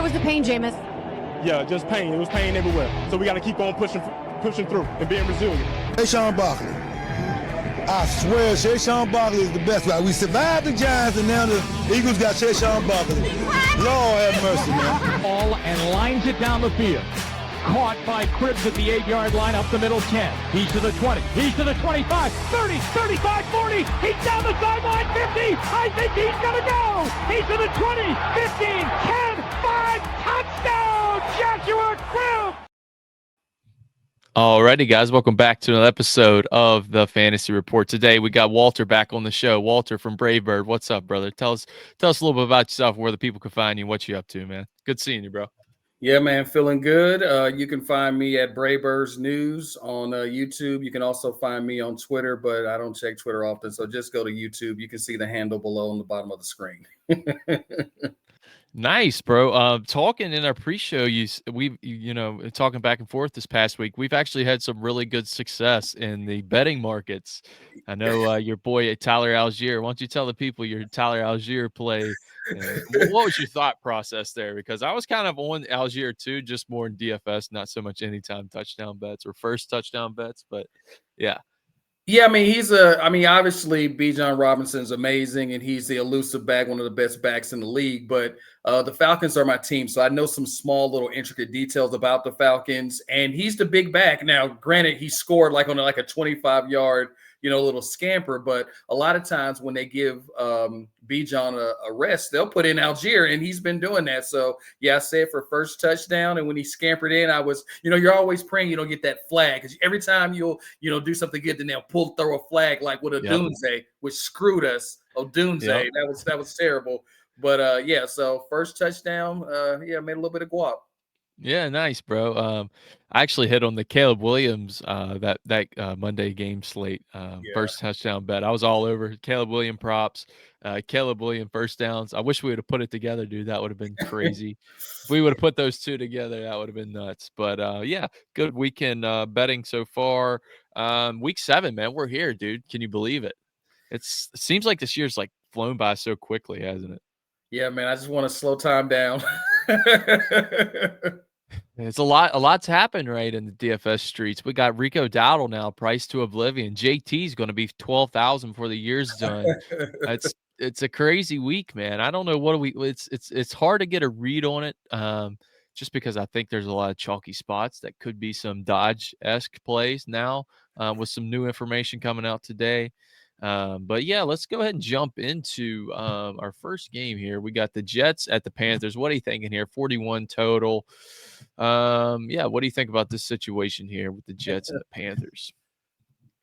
was the pain, Jameis? Yeah, just pain. It was pain everywhere. So we got to keep on pushing through and being resilient. Sean Barkley. I swear, Sean Barkley is the best. We survived the Giants, and now the Eagles got Sean Barkley. Lord have mercy, man. Ball and lines it down the field. Caught by Cribbs at the 8-yard line, up the middle 10. He's to the 20. He's to the 25, 30, 35, 40. He's down the sideline, 50. I think he's going to go. He's to the 20, 15, 10, 5. Touchdown, Joshua Cribbs. Alrighty, guys, welcome back to another episode of the Fantasy Report. Today we got Walter back on the show. Walter from BraveBird, what's up, brother? Tell us a little bit about yourself, where the people can find you, what you up to, man. Good seeing you, bro. Yeah, man, feeling good. You can find me at BraveBirdsNews on YouTube. You can also find me on Twitter, but I don't check Twitter often, so just go to YouTube. You can see the handle below on the bottom of the screen. Nice, bro. Talking in our pre-show, talking back and forth this past week, we've actually had some really good success in the betting markets. I know your boy Tyler Algier. Why don't you tell the people your Tyler Algier play? What was your thought process there? Because I was kind of on Algier too, just more in DFS, not so much anytime touchdown bets or first touchdown bets. But yeah. Yeah, I mean, obviously Bijan Robinson's amazing, and he's the elusive back, one of the best backs in the league. But the Falcons are my team, so I know some small little intricate details about the Falcons. And he's the big back. Now, granted, he scored like on a 25-yard, little scamper. But a lot of times when they give Bijan a rest, they'll put in Algier, and he's been doing that. So yeah, I said for first touchdown, and when he scampered in, I was, you're always praying you don't get that flag, because every time you'll do something good, then they'll throw a flag like with Odunze, which screwed us. Odunze, that was terrible. But so first touchdown, made a little bit of guap. Yeah, nice, bro. I actually hit on the Caleb Williams that Monday game slate first touchdown bet. I was all over Caleb Williams props, Caleb Williams first downs. I wish we would have put it together, dude. That would have been crazy. If we would have put those two together, that would have been nuts. But good weekend betting so far. Week 7, man, we're here, dude. Can you believe it? It seems like this year's like flown by so quickly, hasn't it? Yeah, man. I just want to slow time down. It's a lot's happened right in the DFS streets. We got Rico Dowdle now priced to oblivion. JT's going to be 12,000 before the year's done. It's a crazy week, man. I don't know it's hard to get a read on it. Just because I think there's a lot of chalky spots that could be some Dodge-esque plays now with some new information coming out today. But yeah, let's go ahead and jump into our first game here. We got the Jets at the Panthers. What are you thinking here? 41 total. What do you think about this situation here with the Jets and the Panthers?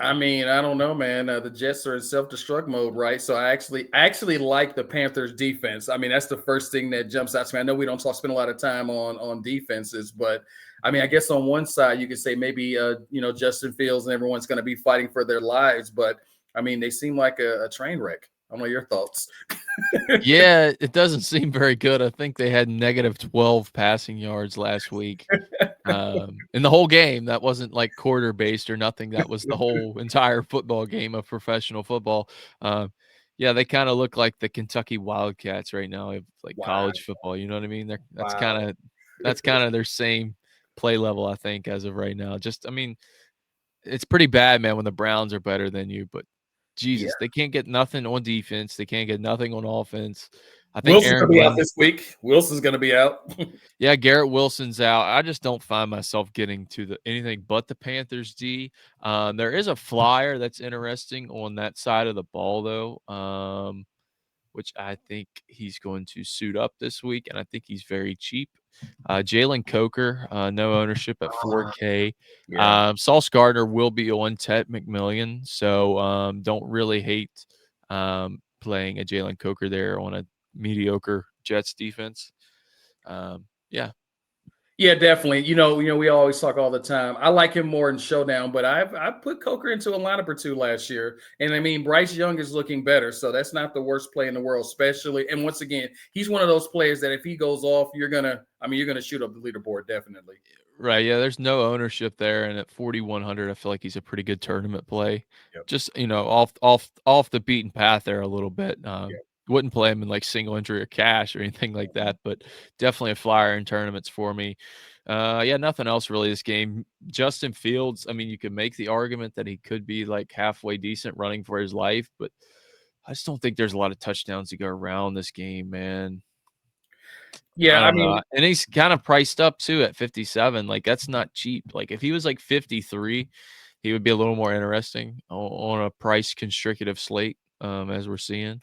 I mean, I don't know, man. The Jets are in self-destruct mode, right? So I actually like the Panthers defense. I mean, that's the first thing that jumps out to me. I know we don't spend a lot of time on defenses, but I mean, I guess on one side you could say maybe Justin Fields and everyone's going to be fighting for their lives, but I mean, they seem like a train wreck. I don't know your thoughts. Yeah, it doesn't seem very good. I think they had negative 12 passing yards last week. In the whole game, that wasn't like quarter-based or nothing. That was the whole entire football game of professional football. They kind of look like the Kentucky Wildcats right now, like college football. You know what I mean? That's kind of their same play level, I think, as of right now. Just, I mean, it's pretty bad, man, when the Browns are better than you, but Jesus, they can't get nothing on defense. They can't get nothing on offense. I think Wilson's going to be out this week. Wilson's going to be out. Yeah, Garrett Wilson's out. I just don't find myself getting to anything but the Panthers D. There is a flyer that's interesting on that side of the ball, though, which I think he's going to suit up this week, and I think he's very cheap. Jalen Coker, no ownership at 4K. Sauce Gardner will be on Ted McMillian, so don't really hate playing a Jalen Coker there on a mediocre Jets defense. Yeah, definitely. We always talk all the time. I like him more in Showdown, but I put Coker into a lineup or two last year. And I mean, Bryce Young is looking better, so that's not the worst play in the world, especially. And once again, he's one of those players that if he goes off, you're gonna shoot up the leaderboard, definitely. Right. Yeah, there's no ownership there, and at 4,100, I feel like he's a pretty good tournament play. Yep. Just off the beaten path there a little bit. wouldn't play him in like single entry or cash or anything like that, but definitely a flyer in tournaments for me. Yeah, nothing else really this game. Justin Fields, I mean, you could make the argument that he could be like halfway decent running for his life, but I just don't think there's a lot of touchdowns to go around this game, man. I Yeah, I don't know. mean, And he's kind of priced up too at 57. Like that's not cheap. Like if he was like 53, he would be a little more interesting on a price constrictive slate, as we're seeing.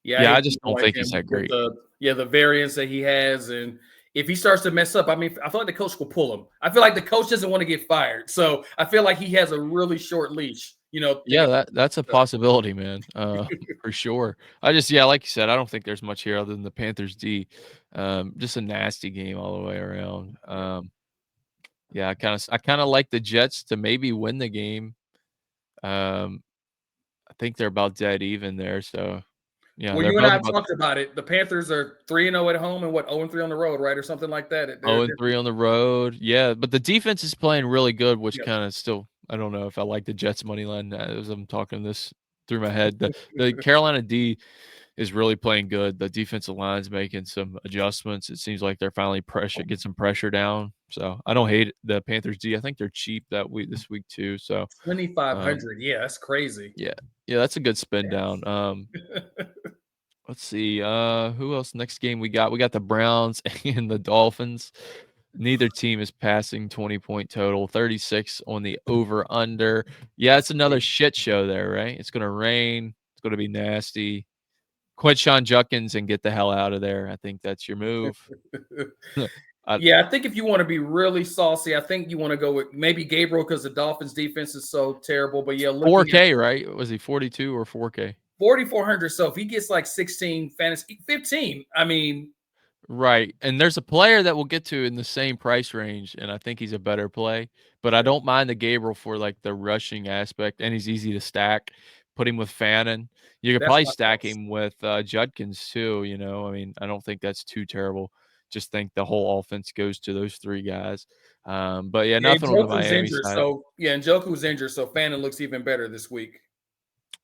yeah, I Yeah, I hate just people don't like think he's him that with great. the variance that he has, and if he starts to mess up, I mean, I feel like the coach will pull him. I feel like the coach doesn't want to get fired, so I feel like he has a really short leash. Yeah, that's a possibility, man. For sure. Yeah, like you said, I don't think there's much here other than the Panthers D. Just a nasty game all the way around. Yeah, I kind of like the Jets to maybe win the game. Um, I think they're about dead even there. So yeah, Well, they're you and both I about talked about it. The Panthers are 3-0 at home and what 0-3 on the road, right, or something like that. They're 0-3 on the road. Yeah, but the defense is playing really good, which yeah. kind of still I don't know if I like the Jets money line as I'm talking this through my head. The Carolina D is really playing good. The defensive line's making some adjustments. It seems like they're finally get some pressure down. So I don't hate the Panthers D. I think they're cheap this week too. So 2,500. Yeah, that's crazy. yeah, yeah, that's a good spin down. Let's see. Who else? Next game we got the Browns and the Dolphins. Neither team is passing 20-point total. 36 on the over under. Yeah, it's another shit show there, right? It's gonna rain. It's gonna be nasty. Quit Sean Jutkins and get the hell out of there. I think that's your move. Yeah, I think if you want to be really saucy, I think you want to go with maybe Gabriel because the Dolphins defense is so terrible. But yeah, looking at 4K, right? Was he 42 or 4K? 4,400. So if he gets like 16 fantasy, 15, I mean, Right. And there's a player that we'll get to in the same price range, and I think he's a better play. But I don't mind the Gabriel for like the rushing aspect, and he's easy to stack. Put him with Fannin. You could that's probably my stack thoughts. him with Judkins too. I mean, I don't think that's too terrible. Just think the whole offense goes to those three guys. But yeah, Yeah, nothing on the Njoku's Miami injured. side. So yeah, Njoku's injured. So Fannin looks even better this week.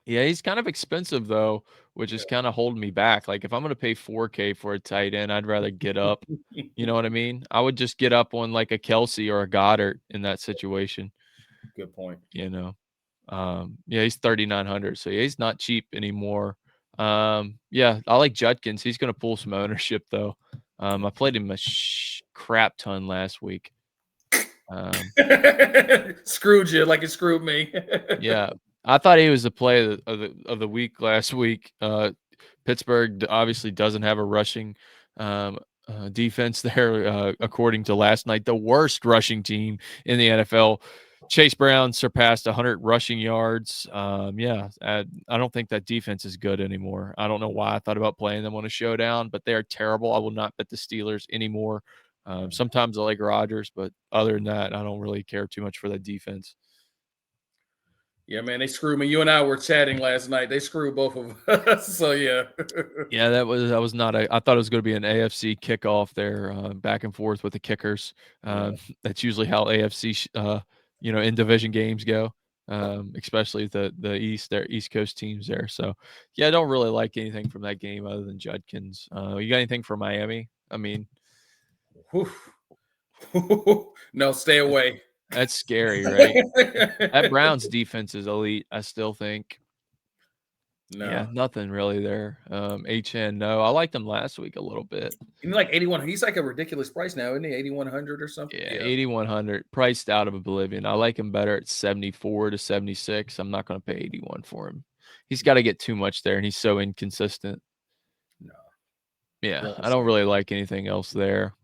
Yeah, he's kind of expensive though, which is kind of holding me back. Like if I'm going to pay 4K for a tight end, I'd rather get up. You know what I mean? I would just get up on like a Kelsey or a Goddard in that situation, Good point. you know. Yeah, he's 3,900, so yeah, he's not cheap anymore. Yeah, I like Judkins. He's going to pull some ownership though. I played him a crap ton last week. Screwed you like it screwed me. Yeah, I thought he was the play of the week last week. Pittsburgh obviously doesn't have a rushing defense there, according to last night, the worst rushing team in the NFL. Chase Brown surpassed 100 rushing yards. Yeah, I don't think that defense is good anymore. I don't know why I thought about playing them on a showdown, but they are terrible. I will not bet the Steelers anymore. Sometimes I like Rodgers, but other than that, I don't really care too much for that defense. Yeah, man, they screwed me. You and I were chatting last night. They screwed both of us. So yeah. Yeah, that was not I thought it was going to be an AFC kickoff there, back and forth with the kickers. That's usually how AFC, in division games go, especially the East Coast teams there. So, yeah, I don't really like anything from that game other than Judkins. You got anything for Miami? I mean, No, stay away. that's scary, right? That Browns defense is elite. I still think. Yeah, No. nothing really there. HN, no. I liked him last week a little bit. He's like 81. He's like a ridiculous price now, isn't he? 8,100 or something. Yeah, 8,100 priced out of oblivion. I like him better at 74 to 76. I'm not going to pay 81 for him. He's got to get too much there, and he's so inconsistent. No. Yeah, I don't really like anything else there.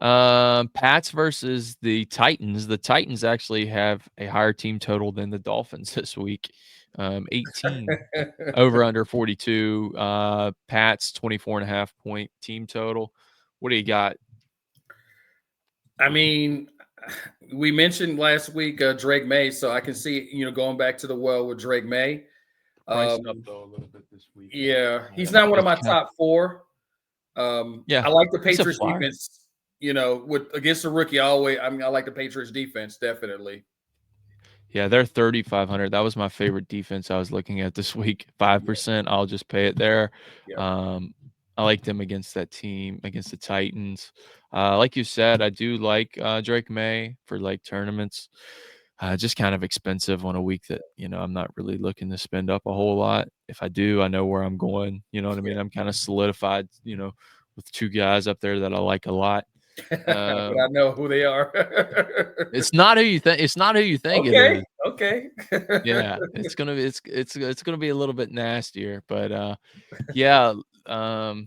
Pats versus the Titans. The Titans actually have a higher team total than the Dolphins this week. 18 over under 42. Pats 24.5 point team total. What do you got? I mean, we mentioned last week Drake May, so I can see going back to the well with Drake May. Priced up though a little bit this week. Yeah, he's not one of my top four. Yeah, I like the Patriots defense. With against the rookie, I like the Patriots defense definitely. Yeah, they're 3,500. That was my favorite defense I was looking at this week. 5%. I'll just pay it there. Yep. I like them against that team, against the Titans. Like you said, I do like Drake May for like tournaments. Just kind of expensive on a week that, I'm not really looking to spend up a whole lot. If I do, I know where I'm going. You know what I mean? I'm kind of solidified, with two guys up there that I like a lot. But I know who they are. It's not who you think. It's not who you think it Okay. is. Okay. Yeah, it's gonna be a little bit nastier, but yeah. I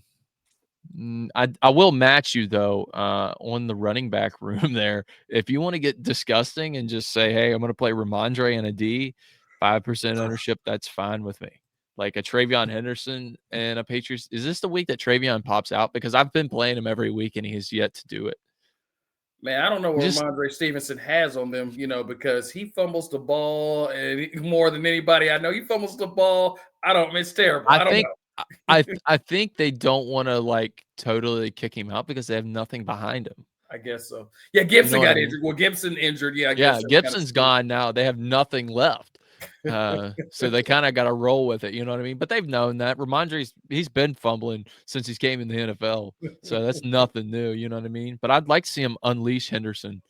will match you though on the running back room there. If you want to get disgusting and just say, hey, I'm gonna play Ramondre and a D, 5% ownership, that's fine with me. Like a Travion Henderson and a Patriots. Is this the week that Travion pops out? Because I've been playing him every week and he has yet to do it. Man, I don't know what Just Ramondre Stevenson has on them, because he fumbles the ball and more than anybody I know. He fumbles the ball. It's terrible. I I don't think know. I think they don't want to like totally kick him out because they have nothing behind him. I guess so. Yeah, You know Gibson what I got mean? injured. Well, Gibson injured. Yeah, I guess Yeah, that's kind of Gibson's gone now. They have nothing left. So they kind of got to roll with it. You know what I mean? But they've known that he's been fumbling since he came in the NFL. So that's nothing new. You know what I mean? But I'd like to see him unleash Henderson.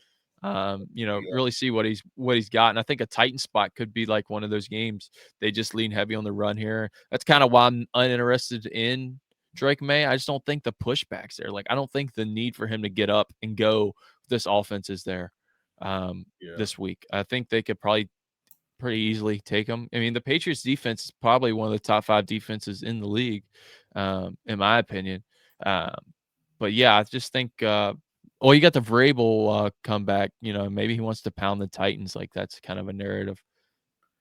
Yeah. Really see what he's got. And I think a Titan spot could be like one of those games. They just lean heavy on the run here. That's kind of why I'm uninterested in Drake May. I just don't think the pushbacks there. Like I don't think the need for him to get up and go. This offense is there Yeah. this week. I think they could probably pretty easily take them. I mean, the Patriots defense is probably one of the top 5 defenses in the league, in my opinion. Um, but yeah, I just think, you got the Vrabel comeback. Maybe he wants to pound the Titans. Like that's kind of a narrative.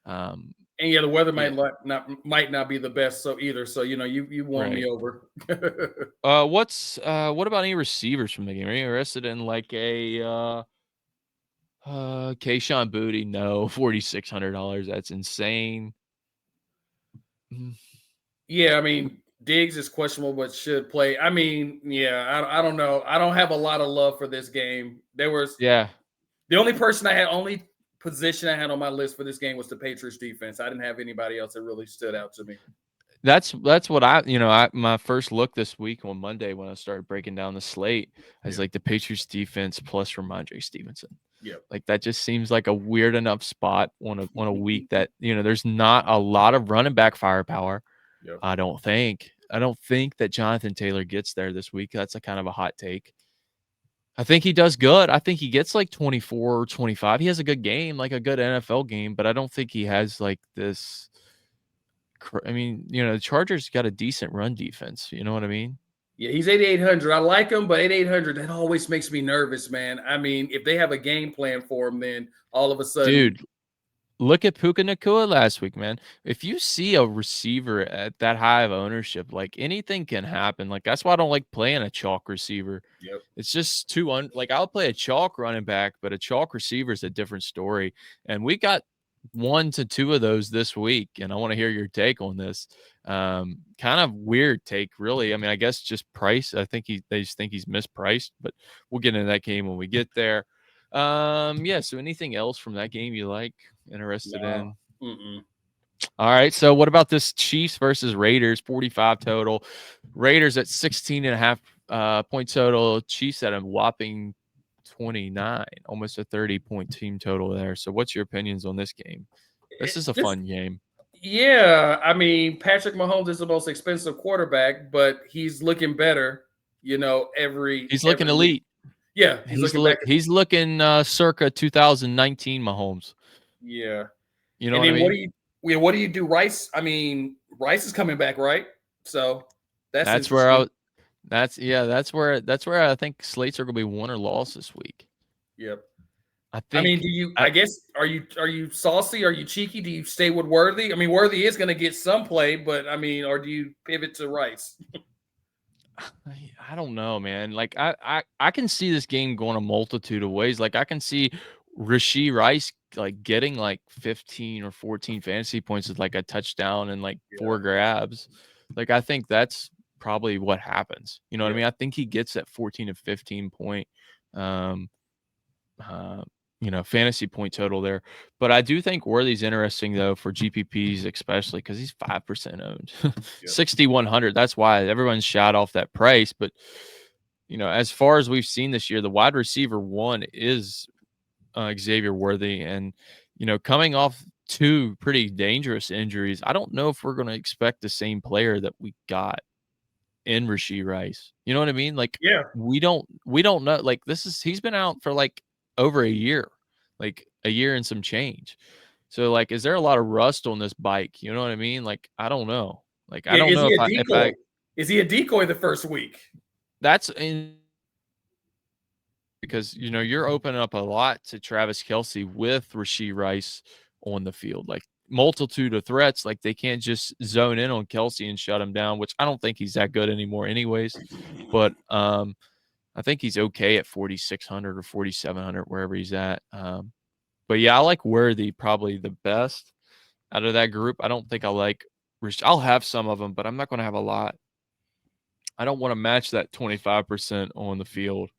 And yeah, the weather Yeah, might not be the best either. So you won me right. over. What about any receivers from the game? Are you interested in like a Kayshon Boutte? No, $4,600. That's insane. Mm. Yeah, I mean, Diggs is questionable, but should play. I mean, yeah, I don't know. I don't have a lot of love for this game. Yeah, The only position I had on my list for this game was the Patriots defense. I didn't have anybody else that really stood out to me. that's what my first look this week on Monday when I started breaking down the slate is like the Patriots defense plus Ramondre Stevenson. Yep. Like that just seems like a weird enough spot on a week that there's not a lot of running back firepower. Yep. I don't think that Jonathan Taylor gets there this week. That's a kind of a hot take. I think he does good. I think he gets like 24 or 25. He has a good game, like a good NFL game, but I don't think he has like this. I mean, the Chargers got a decent run defense. You know what I mean? Yeah, he's 8,800. I like him, but 8,800, that always makes me nervous, man. I mean, if they have a game plan for him, then all of a sudden. Dude, look at Puka Nacua last week, man. If you see a receiver at that high of ownership, like anything can happen. Like that's why I don't like playing a chalk receiver. Yep. It's just too like I'll play a chalk running back, but a chalk receiver is a different story. And we got 1 to 2 of those this week, and I want to hear your take on this. Kind of weird take, really. I mean, I guess just price. I think they just think he's mispriced, but we'll get into that game when we get there. Yeah. So anything else from that game you like? Interested in? Mm-mm. All right. So what about this Chiefs versus Raiders? 45 total. Raiders at 16.5 point total. Chiefs at a whopping 29, almost a 30-point team total there. So what's your opinions on this game? This is a fun game. Yeah, I mean, Patrick Mahomes is the most expensive quarterback, but he's looking better, He's looking every elite. Yeah, He's looking circa 2019 Mahomes. Yeah. You know and what I then mean? what do you do? Rice? I mean, Rice is coming back, right? So That's where that's where I think slates are gonna be won or lost this week. Yep. I mean, I guess are you saucy? Are you cheeky? Do you stay with Worthy? I mean, Worthy is going to get some play, but I mean, or do you pivot to Rice? I don't know, man. Like I can see this game going a multitude of ways. Like I can see Rashee Rice like getting like 15 or 14 fantasy points with like a touchdown and like 4 grabs. Like I think that's probably what happens. You know what I mean? I think he gets that 14 to 15 point fantasy point total there. But I do think Worthy's interesting though for GPPs, especially because he's 5% owned, 6,100. That's why everyone's shot off that price. But as far as we've seen this year, the wide receiver one is Xavier Worthy, and coming off two pretty dangerous injuries, I don't know if we're going to expect the same player that we got in Rashee Rice. You know what I mean? Like, we don't know. Like, he's been out for like over a year, like a year and some change. So, like, is there a lot of rust on this bike? You know what I mean? Like, I don't know. Like, I don't know if I is he a decoy the first week? That's in because you're opening up a lot to Travis Kelce with Rashee Rice on the field, like multitude of threats. Like, they can't just zone in on Kelce and shut him down, which I don't think he's that good anymore anyways. But I think he's okay at 4,600 or 4,700, wherever he's at. But yeah, I like Worthy probably the best out of that group. I don't think I like I'll have some of them, but I'm not going to have a lot. I don't want to match that 25% on the field.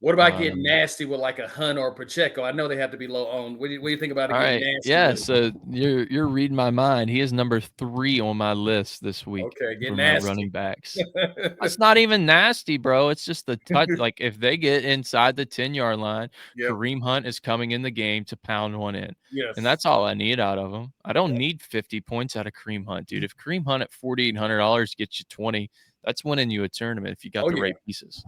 What about getting nasty with like a Hunt or a Pacheco? I know they have to be low owned. What do you think about it getting nasty? Yeah, so you're reading my mind. He is number 3 on my list this week. Okay, get for nasty. My running backs. It's not even nasty, bro. It's just the touch. Like, if they get inside the 10-yard line, Kareem Hunt is coming in the game to pound one in. Yes. And that's all I need out of him. I don't need 50 points out of Kareem Hunt, dude. If Kareem Hunt at $4,800 gets you 20, that's winning you a tournament if you got the right pieces.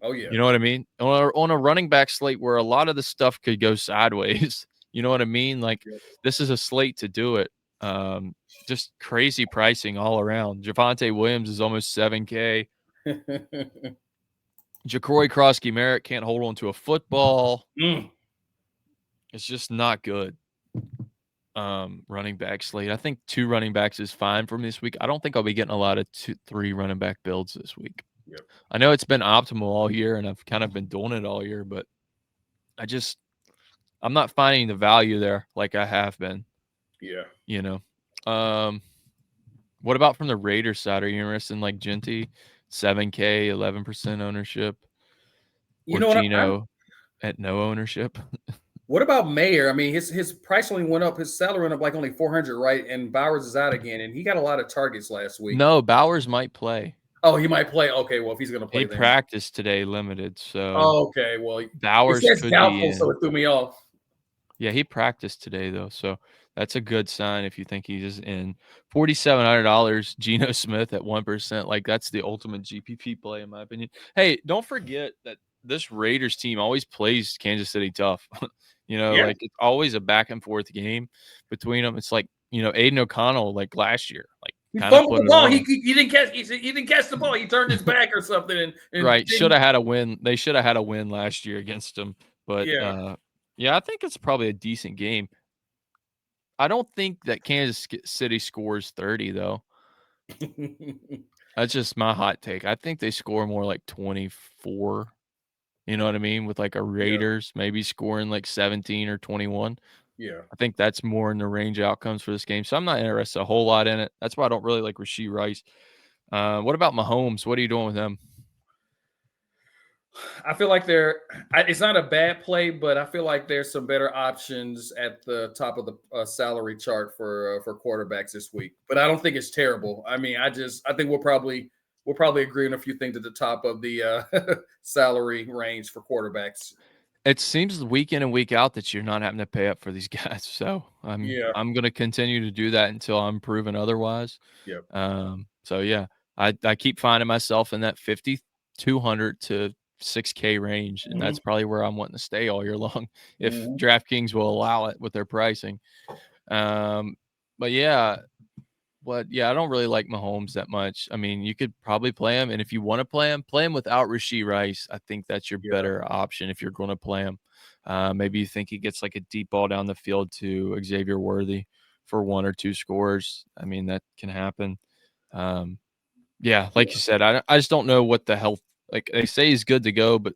Oh, yeah. You know what I mean? On a running back slate where a lot of the stuff could go sideways. You know what I mean? Like, this is a slate to do it. Just crazy pricing all around. Javonte Williams is almost 7K. Ja'Cory Krosky-Merritt can't hold on to a football. It's just not good. Running back slate. I think 2 running backs is fine for me this week. I don't think I'll be getting a lot of 2-3 running back builds this week. I know it's been optimal all year, and I've kind of been doing it all year, but I'm not finding the value there like I have been. Yeah. What about from the Raiders side? Are you interested in like Genty, 7K, 11% ownership? Or Gino at no ownership? What about Mayer? I mean, his price only went up. His salary went up like only 400, right? And Bowers is out again, and he got a lot of targets last week. No, Bowers might play. Oh, he might play. Okay, well, if he's going to play, he practiced today, limited. So, okay, well, Bowers could doubtful, be in. So it threw me off. Yeah, he practiced today though, so that's a good sign if you think he's in. $4,700, Geno Smith at 1%. Like, that's the ultimate GPP play in my opinion. Hey, don't forget that this Raiders team always plays Kansas City tough. Like, it's always a back and forth game between them. It's like Aiden O'Connell, like last year, like. He fumbled the ball. He didn't catch. He didn't catch the ball. He turned his back or something. And right, should have had a win. They should have had a win last year against him. But I think it's probably a decent game. I don't think that Kansas City scores 30 though. That's just my hot take. I think they score more like 24. You know what I mean? With like a Raiders maybe scoring like 17 or 21. Yeah. I think that's more in the range of outcomes for this game. So I'm not interested a whole lot in it. That's why I don't really like Rashee Rice. What about Mahomes? What are you doing with him? I feel like it's not a bad play, but I feel like there's some better options at the top of the salary chart for quarterbacks this week. But I don't think it's terrible. I mean, I think we'll probably agree on a few things at the top of the salary range for quarterbacks. It seems week in and week out that you're not having to pay up for these guys. So I'm going to continue to do that until I'm proven otherwise. So yeah, I keep finding myself in that 5,200 to 6K range, and that's probably where I'm wanting to stay all year long if DraftKings will allow it with their pricing. But yeah, I don't really like Mahomes that much. I mean, you could probably play him, and if you want to play him without Rashee Rice. I think that's your better option if you're going to play him. Maybe you think he gets like a deep ball down the field to Xavier Worthy for 1 or 2 scores. I mean, that can happen. Like you said, I just don't know what the health. Like, they say he's good to go, but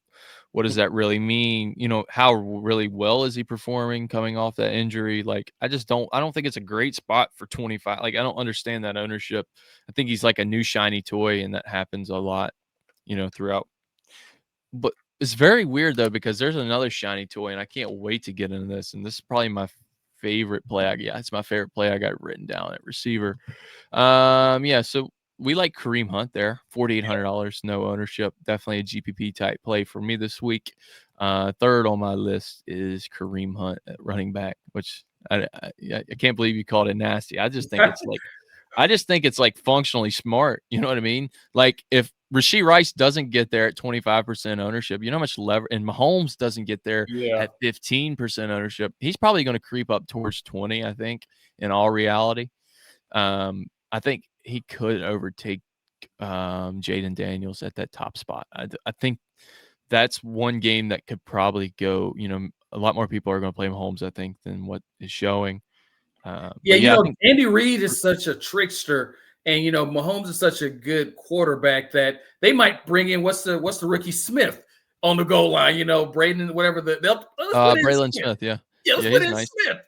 what does that really mean? How really well is he performing coming off that injury? Like, I don't think it's a great spot for 25. Like, I don't understand that ownership. I think he's like a new shiny toy, and that happens a lot, throughout. But It's very weird though, because there's another shiny toy, and I can't wait to get into this. And this is probably my favorite play. It's my favorite play I got written down at receiver. Yeah, so we like Kareem Hunt there, $4,800, no ownership. Definitely a GPP type play for me this week. Third on my list is Kareem Hunt at running back, which I can't believe you called it nasty. I just think it's like functionally smart. You know what I mean? Like if Rashee Rice doesn't get there at 25% ownership, you know how much lever, and Mahomes doesn't get there at 15% ownership, he's probably going to creep up towards 20, I think, in all reality. I think he could overtake Jaden Daniels at that top spot. I think that's one game that could probably go, a lot more people are going to play Mahomes, I think, than what is showing. I think Andy Reid is such a trickster, and Mahomes is such a good quarterback that they might bring in what's the rookie Smith on the goal line. Braden, whatever Braylon Smith, yeah, let's put in nice. Smith.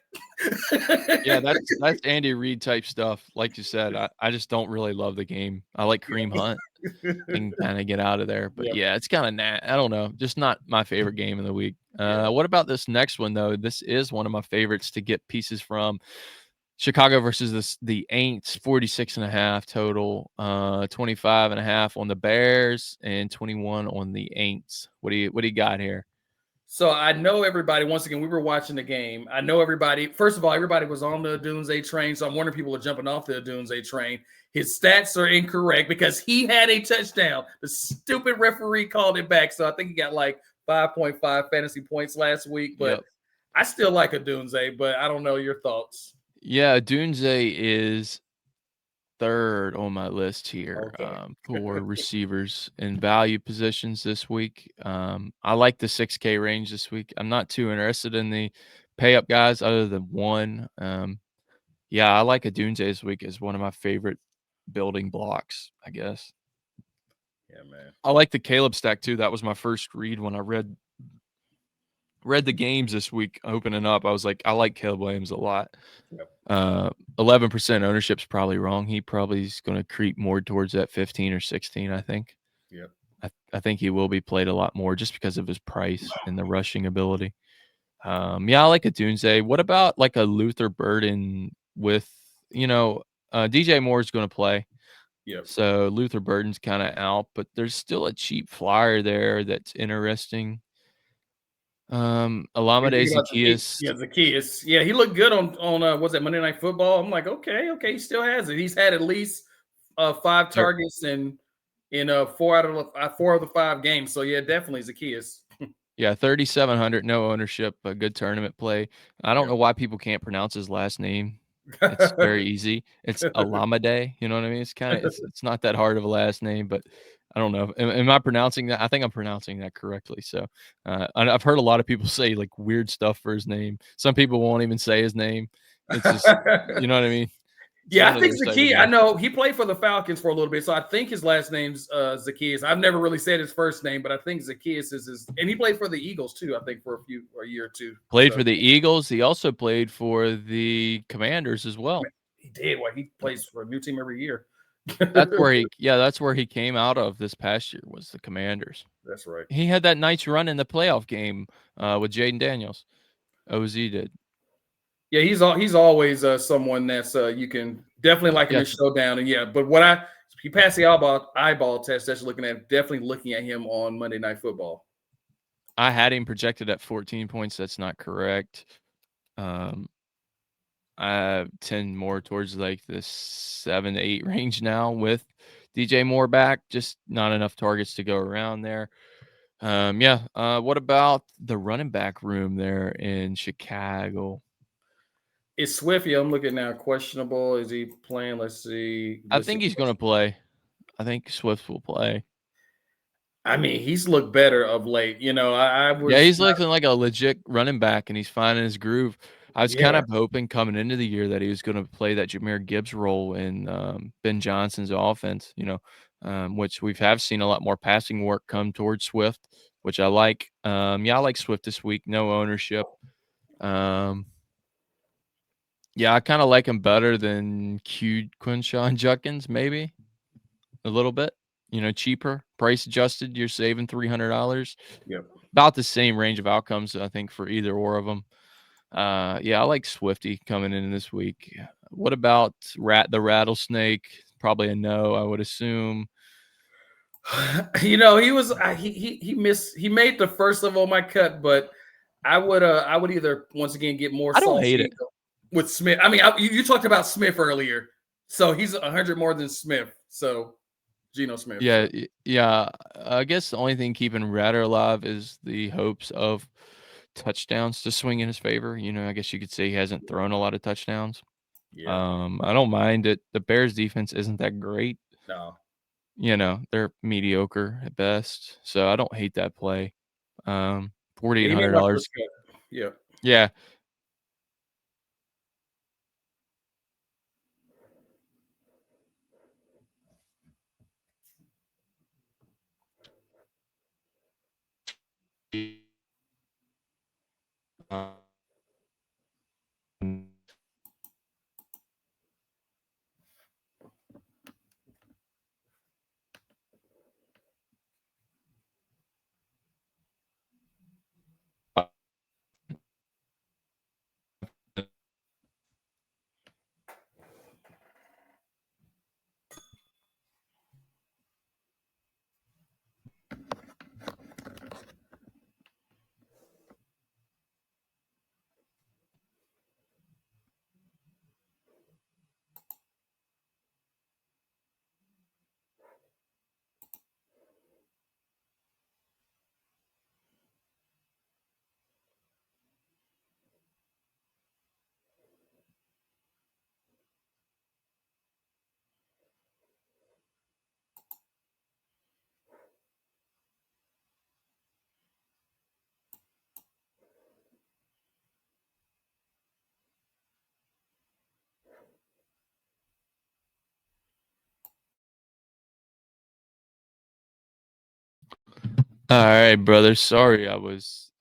Yeah, that's Andy Reid type stuff. Like you said, I just don't really love the game. I like Kareem Hunt and kind of get out of there. But yeah, it's kind of I don't know, just not my favorite game of the week. What about this next one though? This is one of my favorites to get pieces from. Chicago versus the Aints, 46.5 total, 25.5 on the Bears, and 21 on the Aints. What do you got here? So I know everybody, once again, we were watching the game. I know everybody, first of all, everybody was on the Doomsday train. So I'm wondering people are jumping off the Doomsday train. His stats are incorrect because he had a touchdown. The stupid referee called it back. So I think he got like 5.5 fantasy points last week. But I still like a Doomsday, but I don't know your thoughts. Yeah, Doomsday is third on my list here for receivers in value positions this week. I like the 6K range this week. I'm not too interested in the pay up guys other than one. I like a Doomsday this week as one of my favorite building blocks, I guess. Yeah, man. I like the Caleb stack too. That was my first read when I read the games this week opening up. I was like, I like Caleb Williams a lot. 11% ownership's probably wrong. He probably is going to creep more towards that 15 or 16, I think. Yep. I think he will be played a lot more just because of his price and the rushing ability. I like a Doomsday. What about like a Luther Burden with, DJ Moore is going to play. Yep. So Luther Burden's kind of out, but there's still a cheap flyer there that's interesting. Alameda Zaccheaus. Zaccheaus. Yeah, he looked good on what's that, Monday Night Football. I'm like, okay, he still has it. He's had at least 5 targets in 4 out of the 5 games. So yeah, definitely Zaccheaus. Yeah, 3,700, no ownership, a good tournament play. I don't know why people can't pronounce his last name. It's very easy. It's Alameda. You know what I mean? It's it's not that hard of a last name, but I don't know. Am I pronouncing that? I think I'm pronouncing that correctly. So I've heard a lot of people say like weird stuff for his name. Some people won't even say his name. It's just, you know what I mean? Yeah, I think Zaccheaus. I know he played for the Falcons for a little bit, so I think his last name's Zaccheaus. I've never really said his first name, but I think Zaccheaus is his. And he played for the Eagles too. I think for a year or two. Played for the Eagles. He also played for the Commanders as well. He did. Well, he plays for a new team every year. That's where he came out of this past year, was the Commanders. That's right. He had that nice run in the playoff game with Jaden Daniels. OZ did. Yeah, he's always someone that's you can definitely like him in showdown. And but he passed the eyeball test. That's definitely looking at him on Monday Night Football. I had him projected at 14 points. That's not correct. I tend more towards like the 7 to 8 range now with DJ Moore back. Just not enough targets to go around there. What about the running back room there in Chicago? It's Swift. Yeah, I'm looking now. Questionable. Is he playing? Let's see. I think he's going to play. I think Swift will play. I mean, he's looked better of late. He's looking like a legit running back, and he's finding his groove. I was kind of hoping coming into the year that he was going to play that Jahmyr Gibbs role in Ben Johnson's offense, which we have seen a lot more passing work come towards Swift, which I like. I like Swift this week. No ownership. I kind of like him better than Quinshawn Judkins, maybe a little bit. cheaper, price adjusted, you're saving $300. Yep. About the same range of outcomes, I think, for either or of them. Yeah, I like Swifty coming in this week. What about the Rattlesnake? Probably a no, I would assume. He was he made the first level of my cut, but I would either once again get more I don't hate it with Smith. I mean, you talked about Smith earlier, so he's 100 more than Smith. So Geno Smith. Yeah. I guess the only thing keeping Ratter alive is the hopes of touchdowns to swing in his favor. I guess you could say he hasn't thrown a lot of touchdowns. Yeah. I don't mind it. The Bears defense isn't that great. No. They're mediocre at best. So I don't hate that play. $4,800. Yeah. Yeah. All right, brother. Sorry, I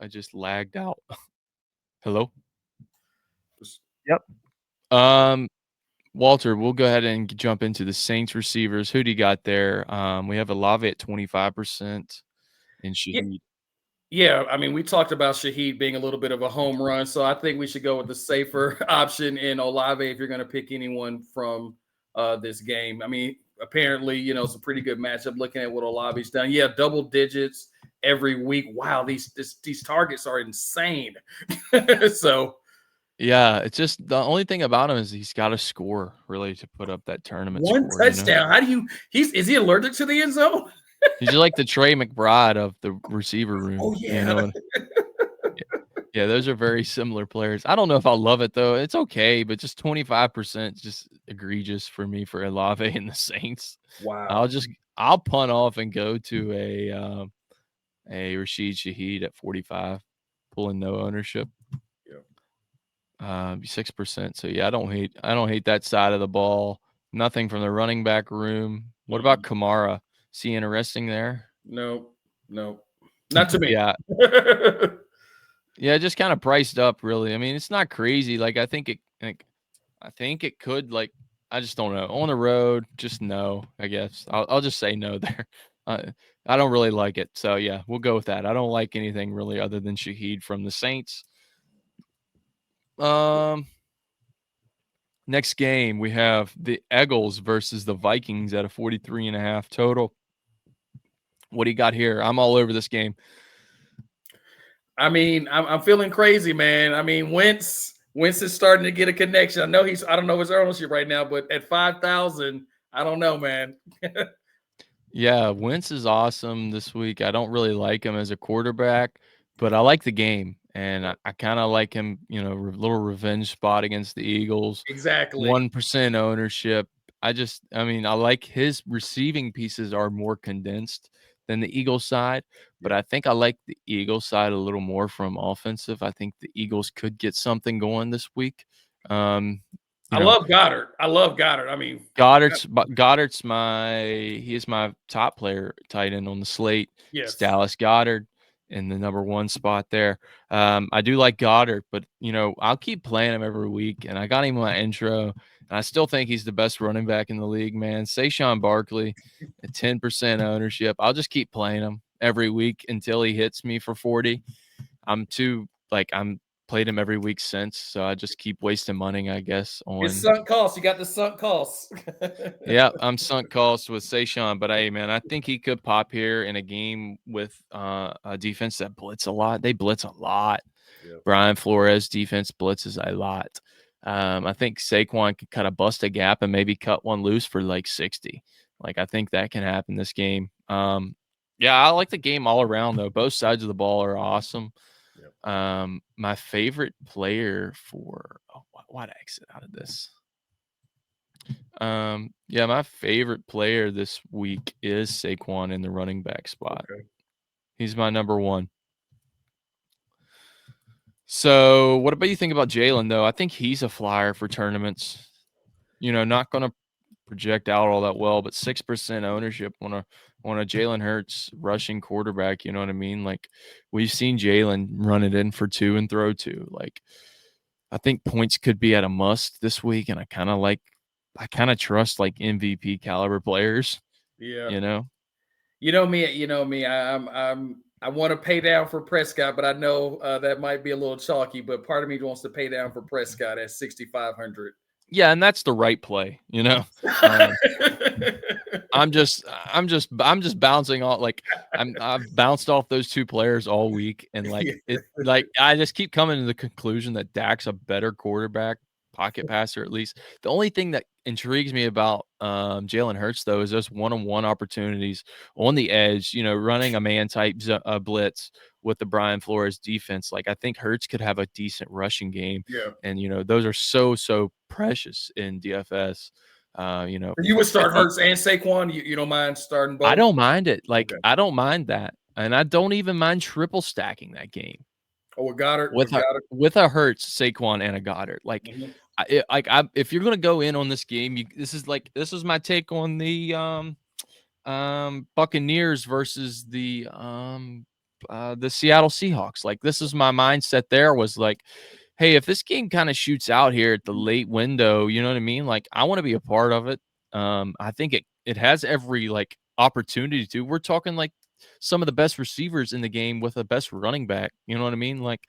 just lagged out. Hello? Yep. Walter, we'll go ahead and jump into the Saints receivers. Who do you got there? We have Olave at 25% and Shaheed. Yeah, I mean, we talked about Shaheed being a little bit of a home run, so I think we should go with the safer option in Olave if you're going to pick anyone from this game. I mean, apparently, it's a pretty good matchup looking at what Olave's done. Yeah, double digits every week. Wow, these targets are insane. So, yeah, it's just the only thing about him is he's got to score really to put up that tournament one score, touchdown. How do you? Is he allergic to the end zone? He's like the Trey McBride of the receiver room. Oh yeah. Yeah, those are very similar players. I don't know if I love it though. It's okay, but just 25% just egregious for me for Olave and the Saints. Wow. I'll punt off and go to a Rashid Shaheed at 45, pulling no ownership. Yeah. 6%. So yeah, I don't hate that side of the ball. Nothing from the running back room. What about Kamara? Is he interesting there? No, not to me. Yeah. Yeah, just kind of priced up, really. I mean, it's not crazy. Like I think it could. Like I just don't know. On the road, just no. I guess I'll just say no there. I don't really like it. So yeah, we'll go with that. I don't like anything really other than Shaheed from the Saints. Next game we have the Eagles versus the Vikings at a 43.5 total. What do you got here? I'm all over this game. I mean, I'm feeling crazy, man. I mean, Wentz is starting to get a connection. I don't know his ownership right now, but at 5,000, I don't know, man. Yeah, Wentz is awesome this week. I don't really like him as a quarterback, but I like the game. And I kind of like him, little revenge spot against the Eagles. Exactly. 1% ownership. I like his receiving pieces are more condensed than the Eagles side, but I think I like the Eagles side a little more from offensive. I think the Eagles could get something going this week. I love Goddard. I mean, Goddard's he is my top player tight end on the slate. Yes. It's Dallas Goedert. in the number 1 spot there. I do like Goddard, but I'll keep playing him every week, and I got him in my intro, and I still think he's the best running back in the league, man. Saquon Barkley at 10% ownership. I'll just keep playing him every week until he hits me for 40. I'm played him every week since, so I just keep wasting money, I guess. It's sunk costs. You got the sunk costs. Yeah, I'm sunk costs with Saquon, but hey, man, I think he could pop here in a game with a defense that blitz a lot. They blitz a lot. Yep. Brian Flores defense blitzes a lot. I think Saquon could kind of bust a gap and maybe cut one loose for like 60. Like I think that can happen this game. Yeah, I like the game all around though. Both sides of the ball are awesome. Yep. My favorite player for why to exit out of this? Yeah, my favorite player this week is Saquon in the running back spot. Okay. He's my number 1. So what about you think about Jalen though? I think he's a flyer for tournaments. Not going to project out all that well, but 6% ownership on a Jalen Hurts rushing quarterback. You know what I mean? Like we've seen Jalen run it in for 2 and throw 2. Like I think points could be at a must this week, and I kind of trust like MVP caliber players. Yeah. You know me. I want to pay down for Prescott, but I know that might be a little chalky. But part of me wants to pay down for Prescott at 6,500. Yeah, and that's the right play. I'm just bouncing off. Like I've bounced off those 2 players all week, and I just keep coming to the conclusion that Dak's a better quarterback, pocket passer at least. The only thing that intrigues me about Jalen Hurts though is those one-on-one opportunities on the edge. Running a man type blitz with the Brian Flores defense. Like I think Hurts could have a decent rushing game. Yeah, and those are so precious in DFS. You would start Hurts and Saquon. You don't mind starting both? I don't mind it. Like okay. I don't mind that, and I don't even mind triple stacking that game. Oh, with Goddard, with a Hurts, Saquon, and a Goddard. Like, if you're gonna go in on this game, this is my take on the Buccaneers versus the Seattle Seahawks. Like, this is my mindset. There was like, hey, if this game kind of shoots out here at the late window, you know what I mean? Like, I want to be a part of it. I think it has every like opportunity to. We're talking like some of the best receivers in the game with the best running back. You know what I mean? Like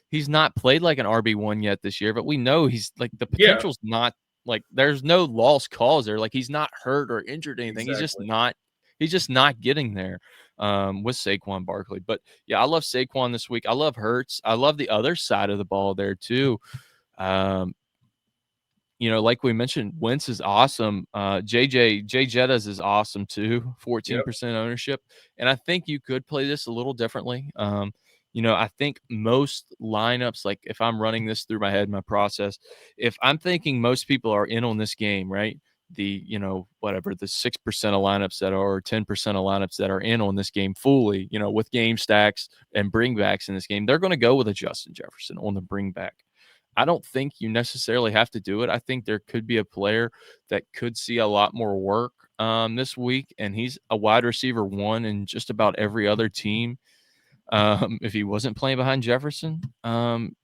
he's not played like an RB1 yet this year, but we know he's like the potential's not like there's no lost cause there. Like he's not hurt or injured or anything. Exactly. He's just not getting there with Saquon Barkley. But yeah, I love Saquon this week. I love Hurts. I love the other side of the ball there too. Like we mentioned, Wentz is awesome. Jay Jettas is awesome too. 14% ownership. And I think you could play this a little differently. I think most lineups, like if I'm running this through my head, my process, if I'm thinking most people are in on this game, right? The 6% of lineups that are, or 10% of lineups that are in on this game fully, with game stacks and bringbacks in this game, they're going to go with a Justin Jefferson on the bringback. I don't think you necessarily have to do it. I think there could be a player that could see a lot more work this week, and he's a wide receiver 1 in just about every other team. If he wasn't playing behind Jefferson,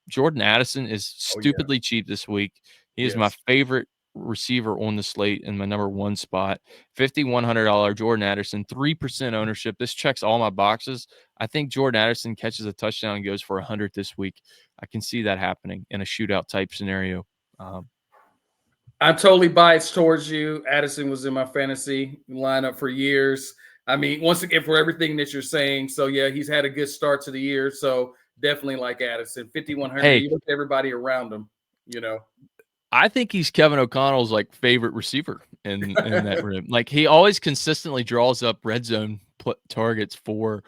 Jordan Addison is stupidly cheap this week. He is my favorite receiver on the slate in my number 1 spot. $5,100 Jordan Addison, 3% ownership. This checks all my boxes. I think Jordan Addison catches a touchdown and goes for 100 this week. I can see that happening in a shootout type scenario. I'm totally biased towards you. Addison was in my fantasy lineup for years. I mean, once again, for everything that you're saying. So yeah, he's had a good start to the year. So definitely like Addison. 5,100. Hey, you look at everybody around him, I think he's Kevin O'Connell's like favorite receiver in that room. Like he always consistently draws up red zone targets for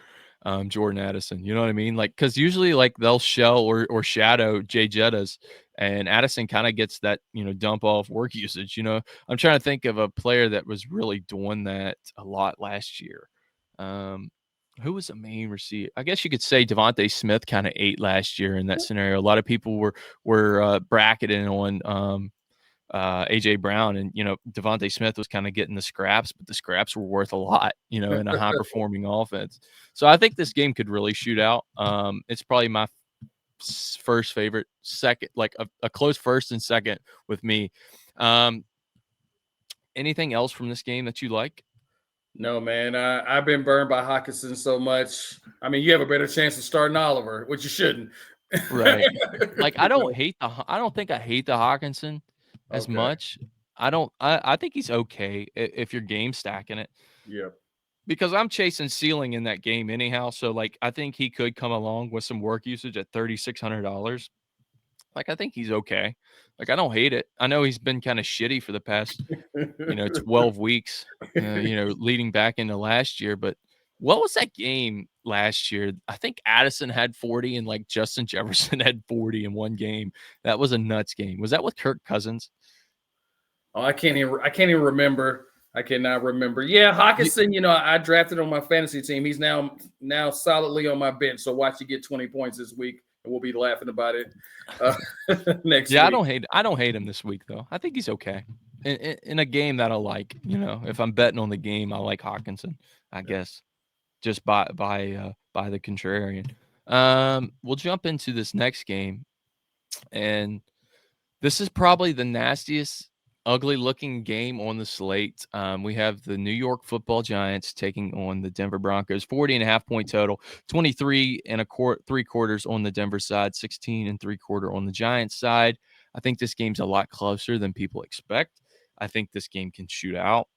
Jordan Addison. You know what I mean? Like, because usually like they'll shell or shadow Jay Jettas, and Addison kind of gets that dump off work usage. I'm trying to think of a player that was really doing that a lot last year. Who was the main receiver? I guess you could say Devontae Smith kind of ate last year in that scenario. A lot of people were bracketing on AJ Brown, and Devontae Smith was kind of getting the scraps, but the scraps were worth a lot, in a high performing offense. So I think this game could really shoot out. It's probably my first favorite, second, like a close first and second with me. Anything else from this game that you like? No, man. I've been burned by Hawkinson so much. I mean, you have a better chance of starting Oliver, which you shouldn't. Right. Like I don't think I hate the Hawkinson as much. I think he's okay if you're game stacking it. Yeah. Because I'm chasing ceiling in that game anyhow. So like I think he could come along with some work usage at $3,600. Like I think he's okay. Like I don't hate it. I know he's been kind of shitty for the past 12 weeks, leading back into last year. But what was that game last year? I think Addison had 40 and like Justin Jefferson had 40 in one game. That was a nuts game. Was that with Kirk Cousins? Oh, I can't even remember. I cannot remember. Yeah, Hawkinson, I drafted on my fantasy team. He's now solidly on my bench. So watch you get 20 points this week, and we'll be laughing about it next week. I don't hate him this week though. I think he's okay. In a game that I like, if I'm betting on the game, I like Hawkinson, I guess. Just by the contrarian. We'll jump into this next game, and this is probably the nastiest, ugly-looking game on the slate. We have the New York Football Giants taking on the Denver Broncos. 40.5 point total, 23 and three quarters on the Denver side, 16 and three quarter on the Giants side. I think this game's a lot closer than people expect. I think this game can shoot out.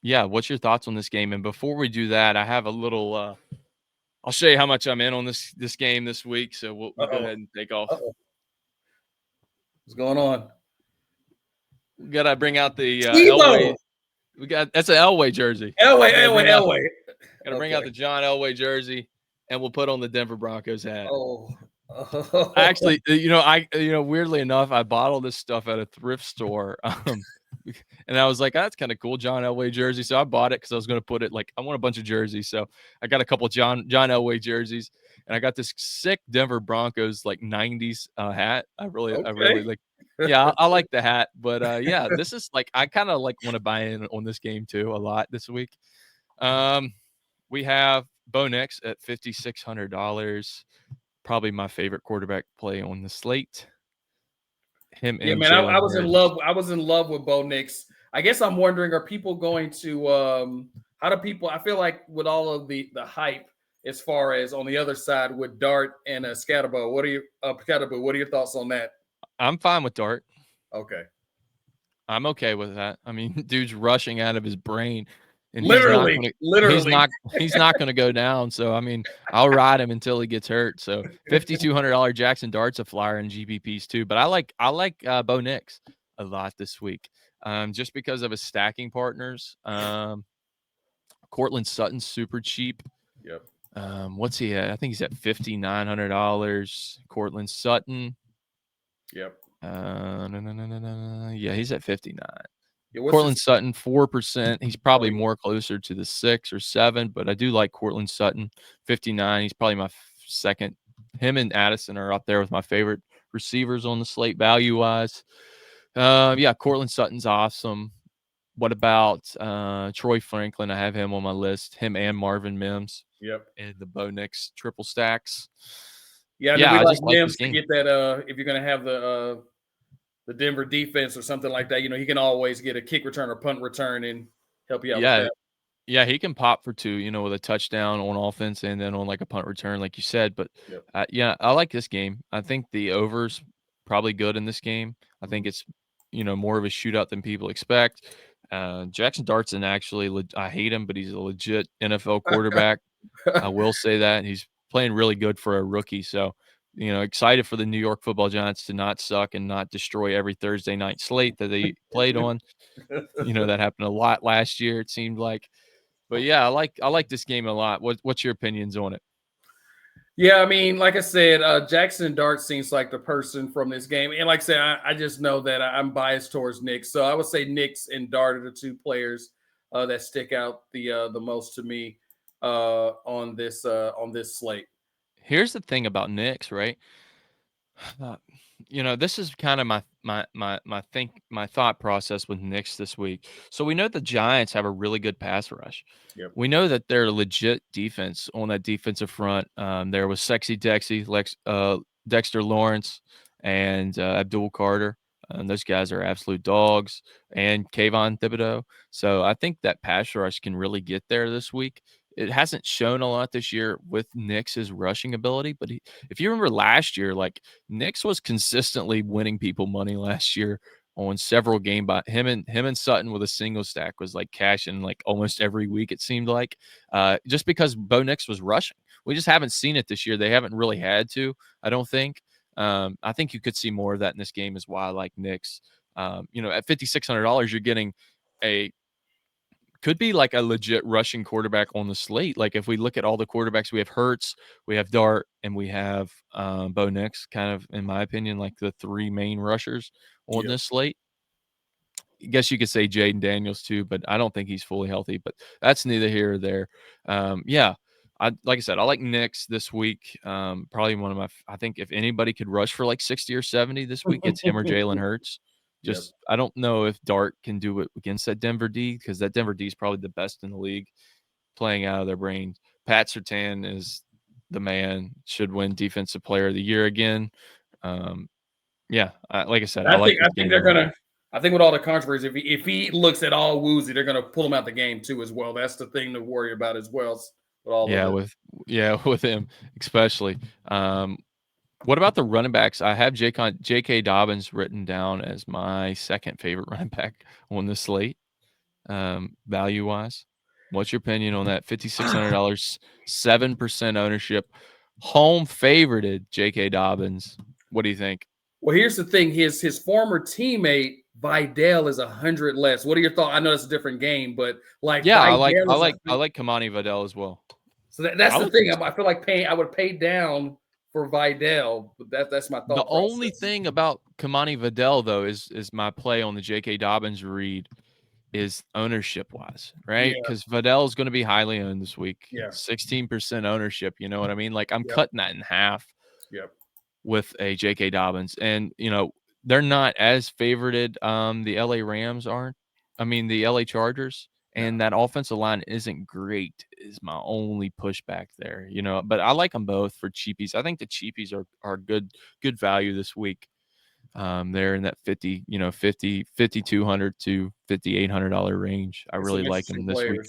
Yeah, what's your thoughts on this game? And before we do that, I have a little I'll show you how much I'm in on this game this week. So we'll go ahead and take off. What's going on? We gotta bring out the Elway. That's an Elway jersey. Elway. Gotta bring out the John Elway jersey, and we'll put on the Denver Broncos hat. Actually, weirdly enough, I bought all this stuff at a thrift store. And I was like, that's kind of cool, John Elway jersey. So I bought it because I was going to put it I want a bunch of jerseys. So I got a couple of John Elway jerseys, and I got this sick Denver Broncos 90s hat. I really like. Yeah, I like the hat, but yeah, this is I kind of want to buy in on this game too a lot this week. We have Bo Nix at $5,600, probably my favorite quarterback play on the slate. Him and man, I was in love. I was in love with Bo Nix. I guess I'm wondering, are people going to how do people? I feel like with all of the hype as far as on the other side with Dart and Scatterbo. What are your thoughts on that? I'm fine with Dart. Okay. I'm okay with that. I mean, dude's rushing out of his brain. And literally. He's not going to go down. So, I mean, I'll ride him until he gets hurt. So, $5,200 Jackson Dart's a flyer in GPPs too. But I like Bo Nix a lot this week, just because of his stacking partners. Cortland Sutton's super cheap. Yep. What's he at? I think he's at $5,900. Cortland Sutton. Yep. No. Yeah, he's at 59. Yeah, Cortland Sutton, 4%. He's probably more closer to the 6 or 7, but I do like Cortland Sutton, 59. He's probably my second. Him and Addison are up there with my favorite receivers on the slate value-wise. Yeah, Cortland Sutton's awesome. What about Troy Franklin? I have him on my list. Him and Marvin Mims. Yep. And the Bo Nix triple stacks. Yeah, I like Mims to get that. If you're going to have the Denver defense or something like that, he can always get a kick return or punt return and help you out with that. Yeah, he can pop for 2, with a touchdown on offense and then on a punt return, like you said. But yeah, I like this game. I think the over's probably good in this game. I think it's more of a shootout than people expect. Jackson Dartson, actually, I hate him, but he's a legit NFL quarterback. I will say that he's playing really good for a rookie. So, excited for the New York Football Giants to not suck and not destroy every Thursday night slate that they played on. That happened a lot last year, it seemed like. But yeah, I like this game a lot. What's your opinions on it? Yeah, I mean, like I said, Jackson Dart seems like the person from this game. And like I said, I just know that I'm biased towards Nix. So I would say Nix and Dart are the two players that stick out the most to me on this slate. Here's the thing about Nix, right? Uh, this is kind of my thought process with Knicks this week. So we know the Giants have a really good pass rush. Yep. We know that they're legit defense on that defensive front. There was Sexy Dexy, Dexter Lawrence, and Abdul Carter. Those guys are absolute dogs, and Kayvon Thibodeau. So I think that pass rush can really get there this week. It hasn't shown a lot this year with Knicks' rushing ability, but if you remember last year, like Knicks was consistently winning people money last year on several game by him and Sutton with a single stack was like cashing like almost every week, it seemed like, just because Bo Nix was rushing. We just haven't seen it this year. They haven't really had to, I don't think. I think you could see more of that in this game is why I like Knicks. At $5,600, you're getting could be like a legit rushing quarterback on the slate. Like if we look at all the quarterbacks, we have Hurts, we have Dart, and we have Bo Nix, kind of, in my opinion, like the three main rushers on this slate. I guess you could say Jaden Daniels too, but I don't think he's fully healthy. But that's neither here or there. Like I said, I like Knicks this week. Probably one of my. I think if anybody could rush for like 60 or 70 this week, it's him or Jalen Hurts. I don't know if Dart can do it against that Denver D, because that Denver D is probably the best in the league, playing out of their brains. Pat Surtain is the man. Should win Defensive Player of the Year again. Like I said, I think they're gonna. I think with all the controversy, if he looks at all woozy, they're gonna pull him out the game too as well. That's the thing to worry about as well. With him especially. What about the running backs? I have J.K. Dobbins written down as my second favorite running back on the slate, value-wise. What's your opinion on that? $5,600, 7% ownership, home favorited J.K. Dobbins. What do you think? Well, here's the thing. His former teammate Vidal is 100 less. What are your thoughts? I know it's a different game, but I like Kamani Vidal as well. So that's the thing. I feel like I would pay down for Vidal, but that's my thought. The only thing about Kamani Vidal, though, is my play on the J.K. Dobbins read is ownership wise, right? Because Vidal is going to be highly owned this week. 16% ownership. You know what I mean? Like I'm cutting that in half. With a J.K. Dobbins, and they're not as favorited. The LA Rams aren't. I mean, the LA Chargers. And that offensive line isn't great is my only pushback there, but I like them both for cheapies. I think the cheapies are good value this week. They're in that $5,200 to $5,800 range. I really like them this week.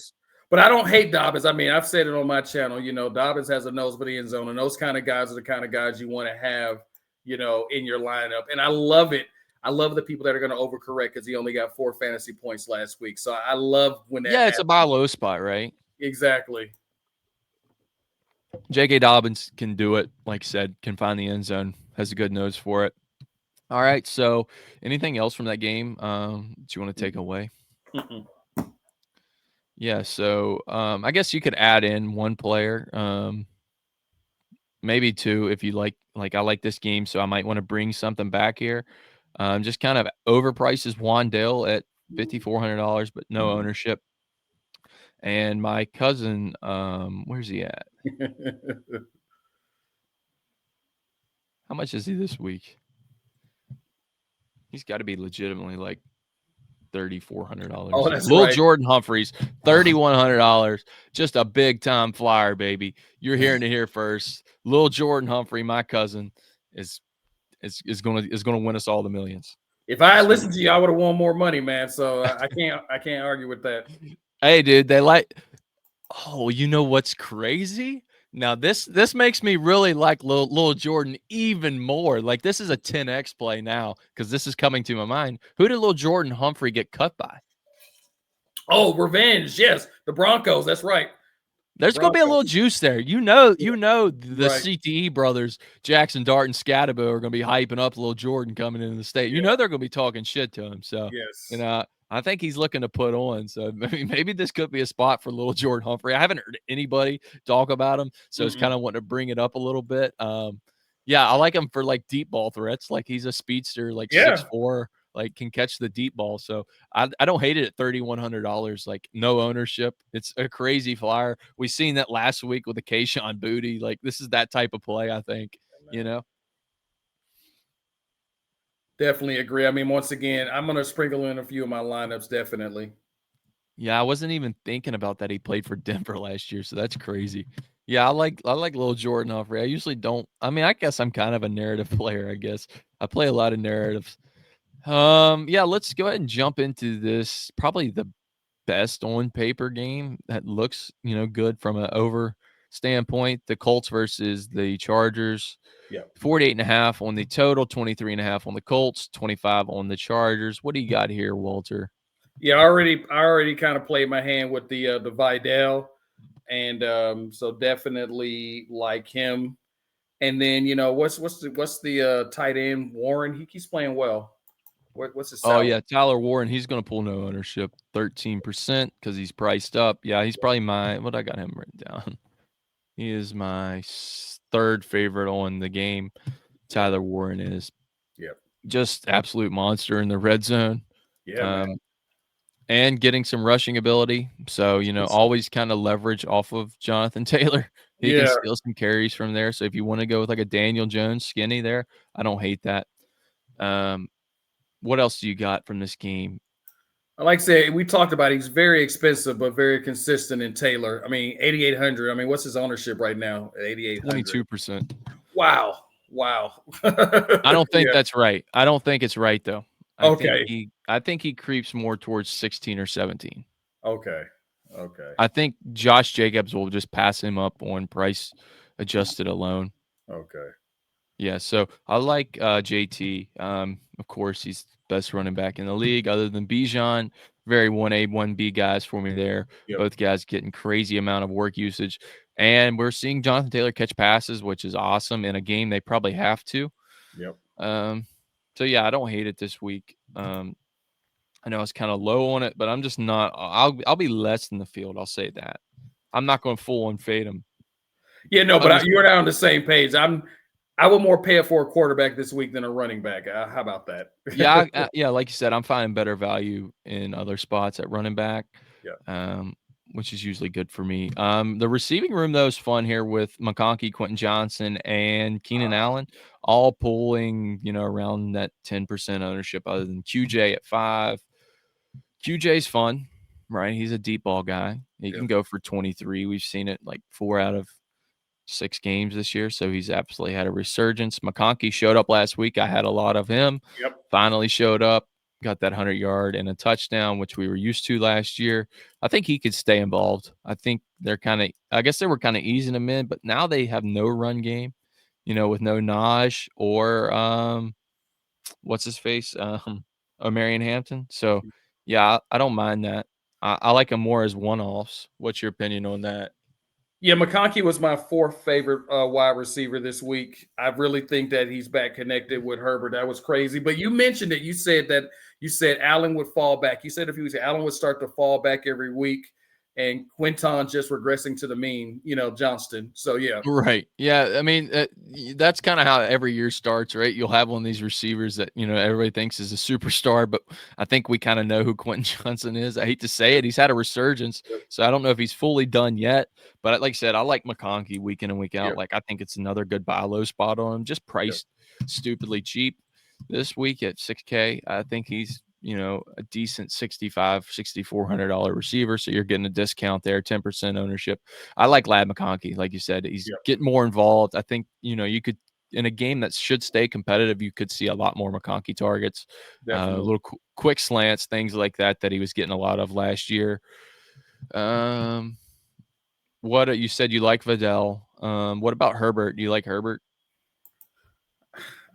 But I don't hate Dobbins. I mean, I've said it on my channel, Dobbins has a nose for the end zone, and those kind of guys are the kind of guys you want to have, in your lineup. And I love it. I love the people that are going to overcorrect because he only got 4 fantasy points last week. So I love when that happens. It's a buy low spot, right? Exactly. J.K. Dobbins can do it. Like I said, can find the end zone, has a good nose for it. All right. So anything else from that game that you want to take away? Yeah. So I guess you could add in one player, maybe two if you like. Like I like this game, so I might want to bring something back here. Just kind of overprices Wandale at $5,400, but no ownership. And my cousin, where's he at? How much is he this week? He's got to be legitimately like $3,400. Oh, that's Lil right. Jordan Humphreys, $3,100. Just a big time flyer, baby. You're hearing it here first. Lil Jordan Humphrey, my cousin, is gonna win us all the millions. If I had listened to you, I would have won more money, man. So I can't argue with that. Hey, dude, they like. Oh, you know what's crazy? Now this makes me really like Lil Jordan even more. Like this is a 10x play now because this is coming to my mind. Who did Lil Jordan Humphrey get cut by? Oh, revenge. Yes, the Broncos. That's right. There's going to be a little juice there. The CTE brothers, Jackson Dart and Scatabo, are going to be hyping up Lil Jordan coming into the state. They're going to be talking shit to him. So, I think he's looking to put on. So maybe this could be a spot for Lil Jordan Humphrey. I haven't heard anybody talk about him, so it's kind of wanting to bring it up a little bit. I like him for like deep ball threats. Like he's a speedster, like 6'4", like can catch the deep ball. So I don't hate it at $3,100. Like no ownership. It's a crazy flyer. We seen that last week with the Kayshon Boutte. Like this is that type of play, I think. Definitely agree. I mean, once again, I'm going to sprinkle in a few of my lineups, definitely. Yeah, I wasn't even thinking about that. He played for Denver last year, so that's crazy. Yeah, I like little Jordan Humphrey. I usually don't. I mean, I guess I'm kind of a narrative player. I guess I play a lot of narratives. Yeah, let's go ahead and jump into this. Probably the best on paper game that looks, good from an over standpoint. The Colts versus the Chargers. Yeah. 48.5 on the total, 23.5 on the Colts, 25 on the Chargers. What do you got here, Walter? Yeah, I already kind of played my hand with the Vidal, and so definitely like him. And then what's the tight end Warren? He keeps playing well. What's his Oh salary? yeah, Tyler Warren. He's going to pull no ownership, 13% because he's priced up. Yeah, he's probably what I got him written down. He is my third favorite on the game. Tyler Warren is just absolute monster in the red zone. Yeah, man. And getting some rushing ability. So, always kind of leverage off of Jonathan Taylor. He can steal some carries from there. So if you want to go with like a Daniel Jones skinny there, I don't hate that. What else do you got from this game? Like I said, we talked about he's very expensive but very consistent in Taylor. I mean, 8,800. I mean, what's his ownership right now at 8,800? 22%. Wow. I don't think that's right. I don't think it's right though. I think he creeps more towards 16 or 17. Okay. I think Josh Jacobs will just pass him up on price adjusted alone. Okay. Yeah, so I like JT. Of course, he's the best running back in the league other than Bijan. Very 1A, 1B guys for me there. Yep. Both guys getting crazy amount of work usage. And we're seeing Jonathan Taylor catch passes, which is awesome in a game they probably have to. Yep. So, yeah, I don't hate it this week. I know it's kind of low on it, but I'm just not. I'll be less in the field. I'll say that. I'm not going full on fade him. Yeah, no, but you and I on the same page. I will more pay it for a quarterback this week than a running back. How about that? Yeah, like you said, I'm finding better value in other spots at running back. Yeah. Which is usually good for me. The receiving room though is fun here with McConkey, Quentin Johnson, and Keenan Allen, all pulling around that 10% ownership. Other than QJ at 5. QJ's fun, right? He's a deep ball guy. He can go for 23. We've seen it like 4 out of 6 games this year, so he's absolutely had a resurgence. McConkey showed up last week. I had a lot of him. Yep. Finally showed up, got that 100-yard and a touchdown, which we were used to last year. I think he could stay involved. I think they were kind of easing him in, but now they have no run game, with no Naj or what's his face, Marion Hampton. So yeah, I don't mind that. I like him more as one-offs. What's your opinion on that? Yeah, McConkey was my 4th favorite wide receiver this week. I really think that he's back connected with Herbert. That was crazy. But you mentioned it. You said Allen would fall back. You said Allen would start to fall back every week, and Quinton just regressing to the mean, Johnston. So, yeah. Right. Yeah. I mean, that's kind of how every year starts, right? You'll have one of these receivers that, everybody thinks is a superstar, but I think we kind of know who Quentin Johnson is. I hate to say it. He's had a resurgence, so I don't know if he's fully done yet. But like I said, I like McConkey week in and week out. Like, I think it's another good buy low spot on him, just priced stupidly cheap this week at 6K. I think he's, a decent $6,400 receiver. So you're getting a discount there, 10% ownership. I like Lad McConkey. Like you said, he's getting more involved. I think, you could, in a game that should stay competitive, you could see a lot more McConkey targets, little quick slants, things like that he was getting a lot of last year. What you said you like Vidal. What about Herbert? Do you like Herbert?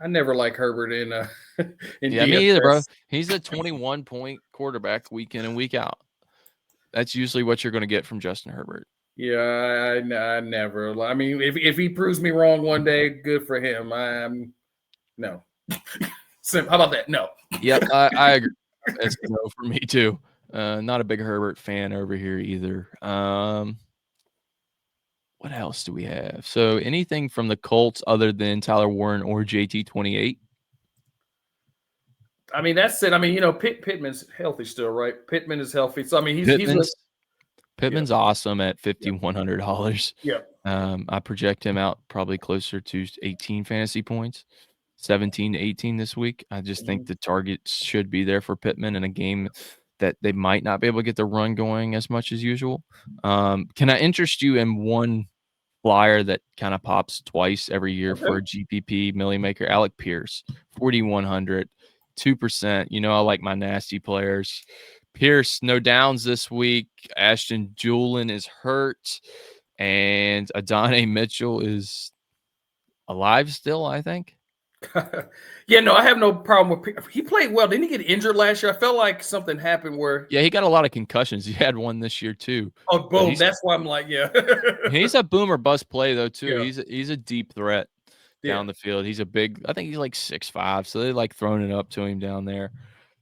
I never like Herbert in yeah, DFS. me either, bro. He's a 21-point quarterback week in and week out. That's usually what you're going to get from Justin Herbert. Yeah, I never. I mean, if he proves me wrong one day, good for him. No. How about that? No. Yep, I agree. That's a no for me too. Not a big Herbert fan over here either. What else do we have? So anything from the Colts other than Tyler Warren or JT28? I mean, that's it. I mean, Pittman's healthy still, right? Pittman is healthy. So, I mean, Pittman's awesome at $5,100. Yeah. I project him out probably closer to 18 fantasy points. 17 to 18 this week. I just think the targets should be there for Pittman in a game that they might not be able to get the run going as much as usual. Can I interest you in one flyer that kind of pops twice every year for a GPP Millie Maker? Alec Pierce, 4,100, 2%. You know, I like my nasty players. Pierce, no downs this week. Ashton Julian is hurt, and Adonai Mitchell is alive still, I think. Yeah, no, I have no problem with. He played well. Didn't he get injured last year? I felt like something happened where. Yeah, he got a lot of concussions. He had one this year too. Oh, boom! That's why I'm like, yeah. He's a boomer bust play though too. Yeah. He's a deep threat down the field. He's a big. I think he's like 6'5", so they like throwing it up to him down there.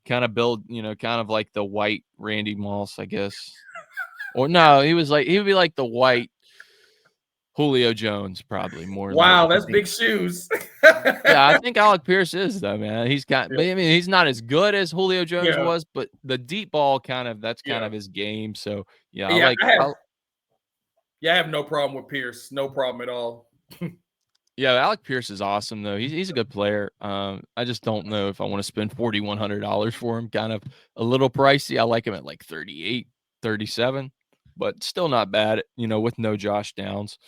Kind of build, kind of like the white Randy Moss, I guess. Or no, he would be like the white Julio Jones, probably more. Wow, that's big shoes. Yeah, I think Alec Pierce is though, man. He's got, but I mean, he's not as good as Julio Jones was, but the deep ball that's kind of his game. So yeah, I have no problem with Pierce. No problem at all. Yeah, Alec Pierce is awesome though. He's a good player. I just don't know if I want to spend $4,100 for him. Kind of a little pricey. I like him at like 38, 37, but still not bad. With no Josh Downs.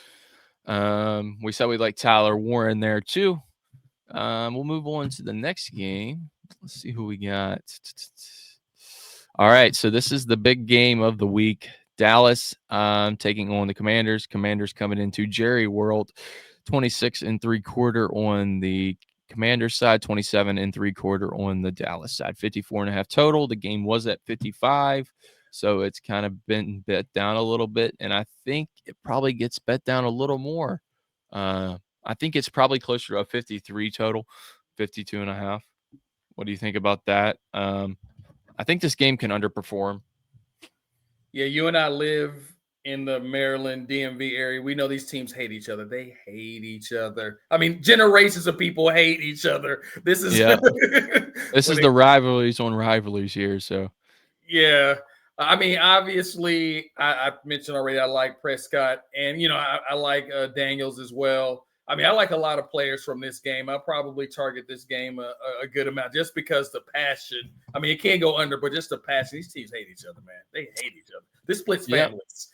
We said we like Tyler Warren there too. We'll move on to the next game. Let's see who we got. All right, so this is the big game of the week. Dallas taking on the Commanders. Commanders coming into Jerry World. 26 3/4 on the Commanders side, 27 3/4 on the Dallas side. 54.5 total. The game was at 55, so it's kind of been bet down a little bit, and I think it probably gets bet down a little more. I think it's probably closer to a 53 total, 52.5. What do you think about that? I think this game can underperform. Yeah, you and I live in the Maryland DMV area. We know these teams hate each other. They hate each other. I mean, generations of people hate each other. This is this is the rivalries on rivalries here. So yeah. I mean, obviously, I mentioned already I like Prescott, and I like Daniels as well. I mean, I like a lot of players from this game. I'll probably target this game a good amount just because the passion. I mean, it can't go under, but just the passion. These teams hate each other, man. They hate each other. This splits families.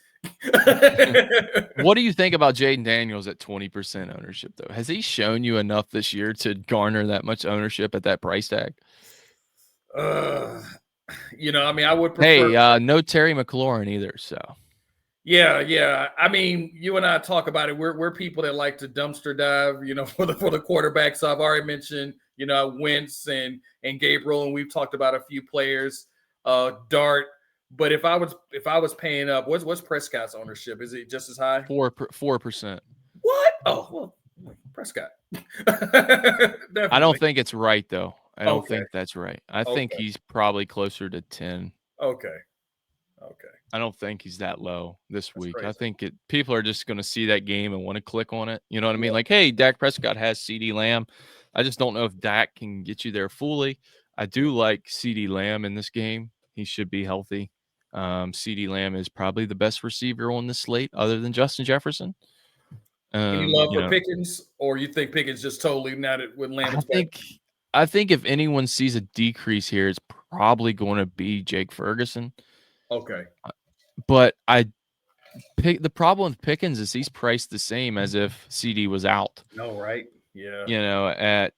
What do you think about Jaden Daniels at 20% ownership, though? Has he shown you enough this year to garner that much ownership at that price tag? I mean, I would prefer. Hey, no Terry McLaurin either, so. Yeah. I mean, you and I talk about it. We're people that like to dumpster dive, for the quarterbacks. So I've already mentioned, Wentz and Gabriel, and we've talked about a few players, Dart. But if I was paying up, what's Prescott's ownership? Is it just as high? 4%. What? Oh, well, Prescott. I don't think it's right though. I don't think that's right. I think he's probably closer to 10. Okay. I don't think he's that low this week. Crazy. I think people are just going to see that game and want to click on it. You know what I mean? Like, hey, Dak Prescott has CeeDee Lamb. I just don't know if Dak can get you there fully. I do like CeeDee Lamb in this game. He should be healthy. CeeDee Lamb is probably the best receiver on the slate other than Justin Jefferson. You love for Pickens, or you think Pickens just totally not it with Lamb? I think if anyone sees a decrease here, it's probably going to be Jake Ferguson. Okay. But the problem with Pickens is he's priced the same as if CD was out. No, right? Yeah. At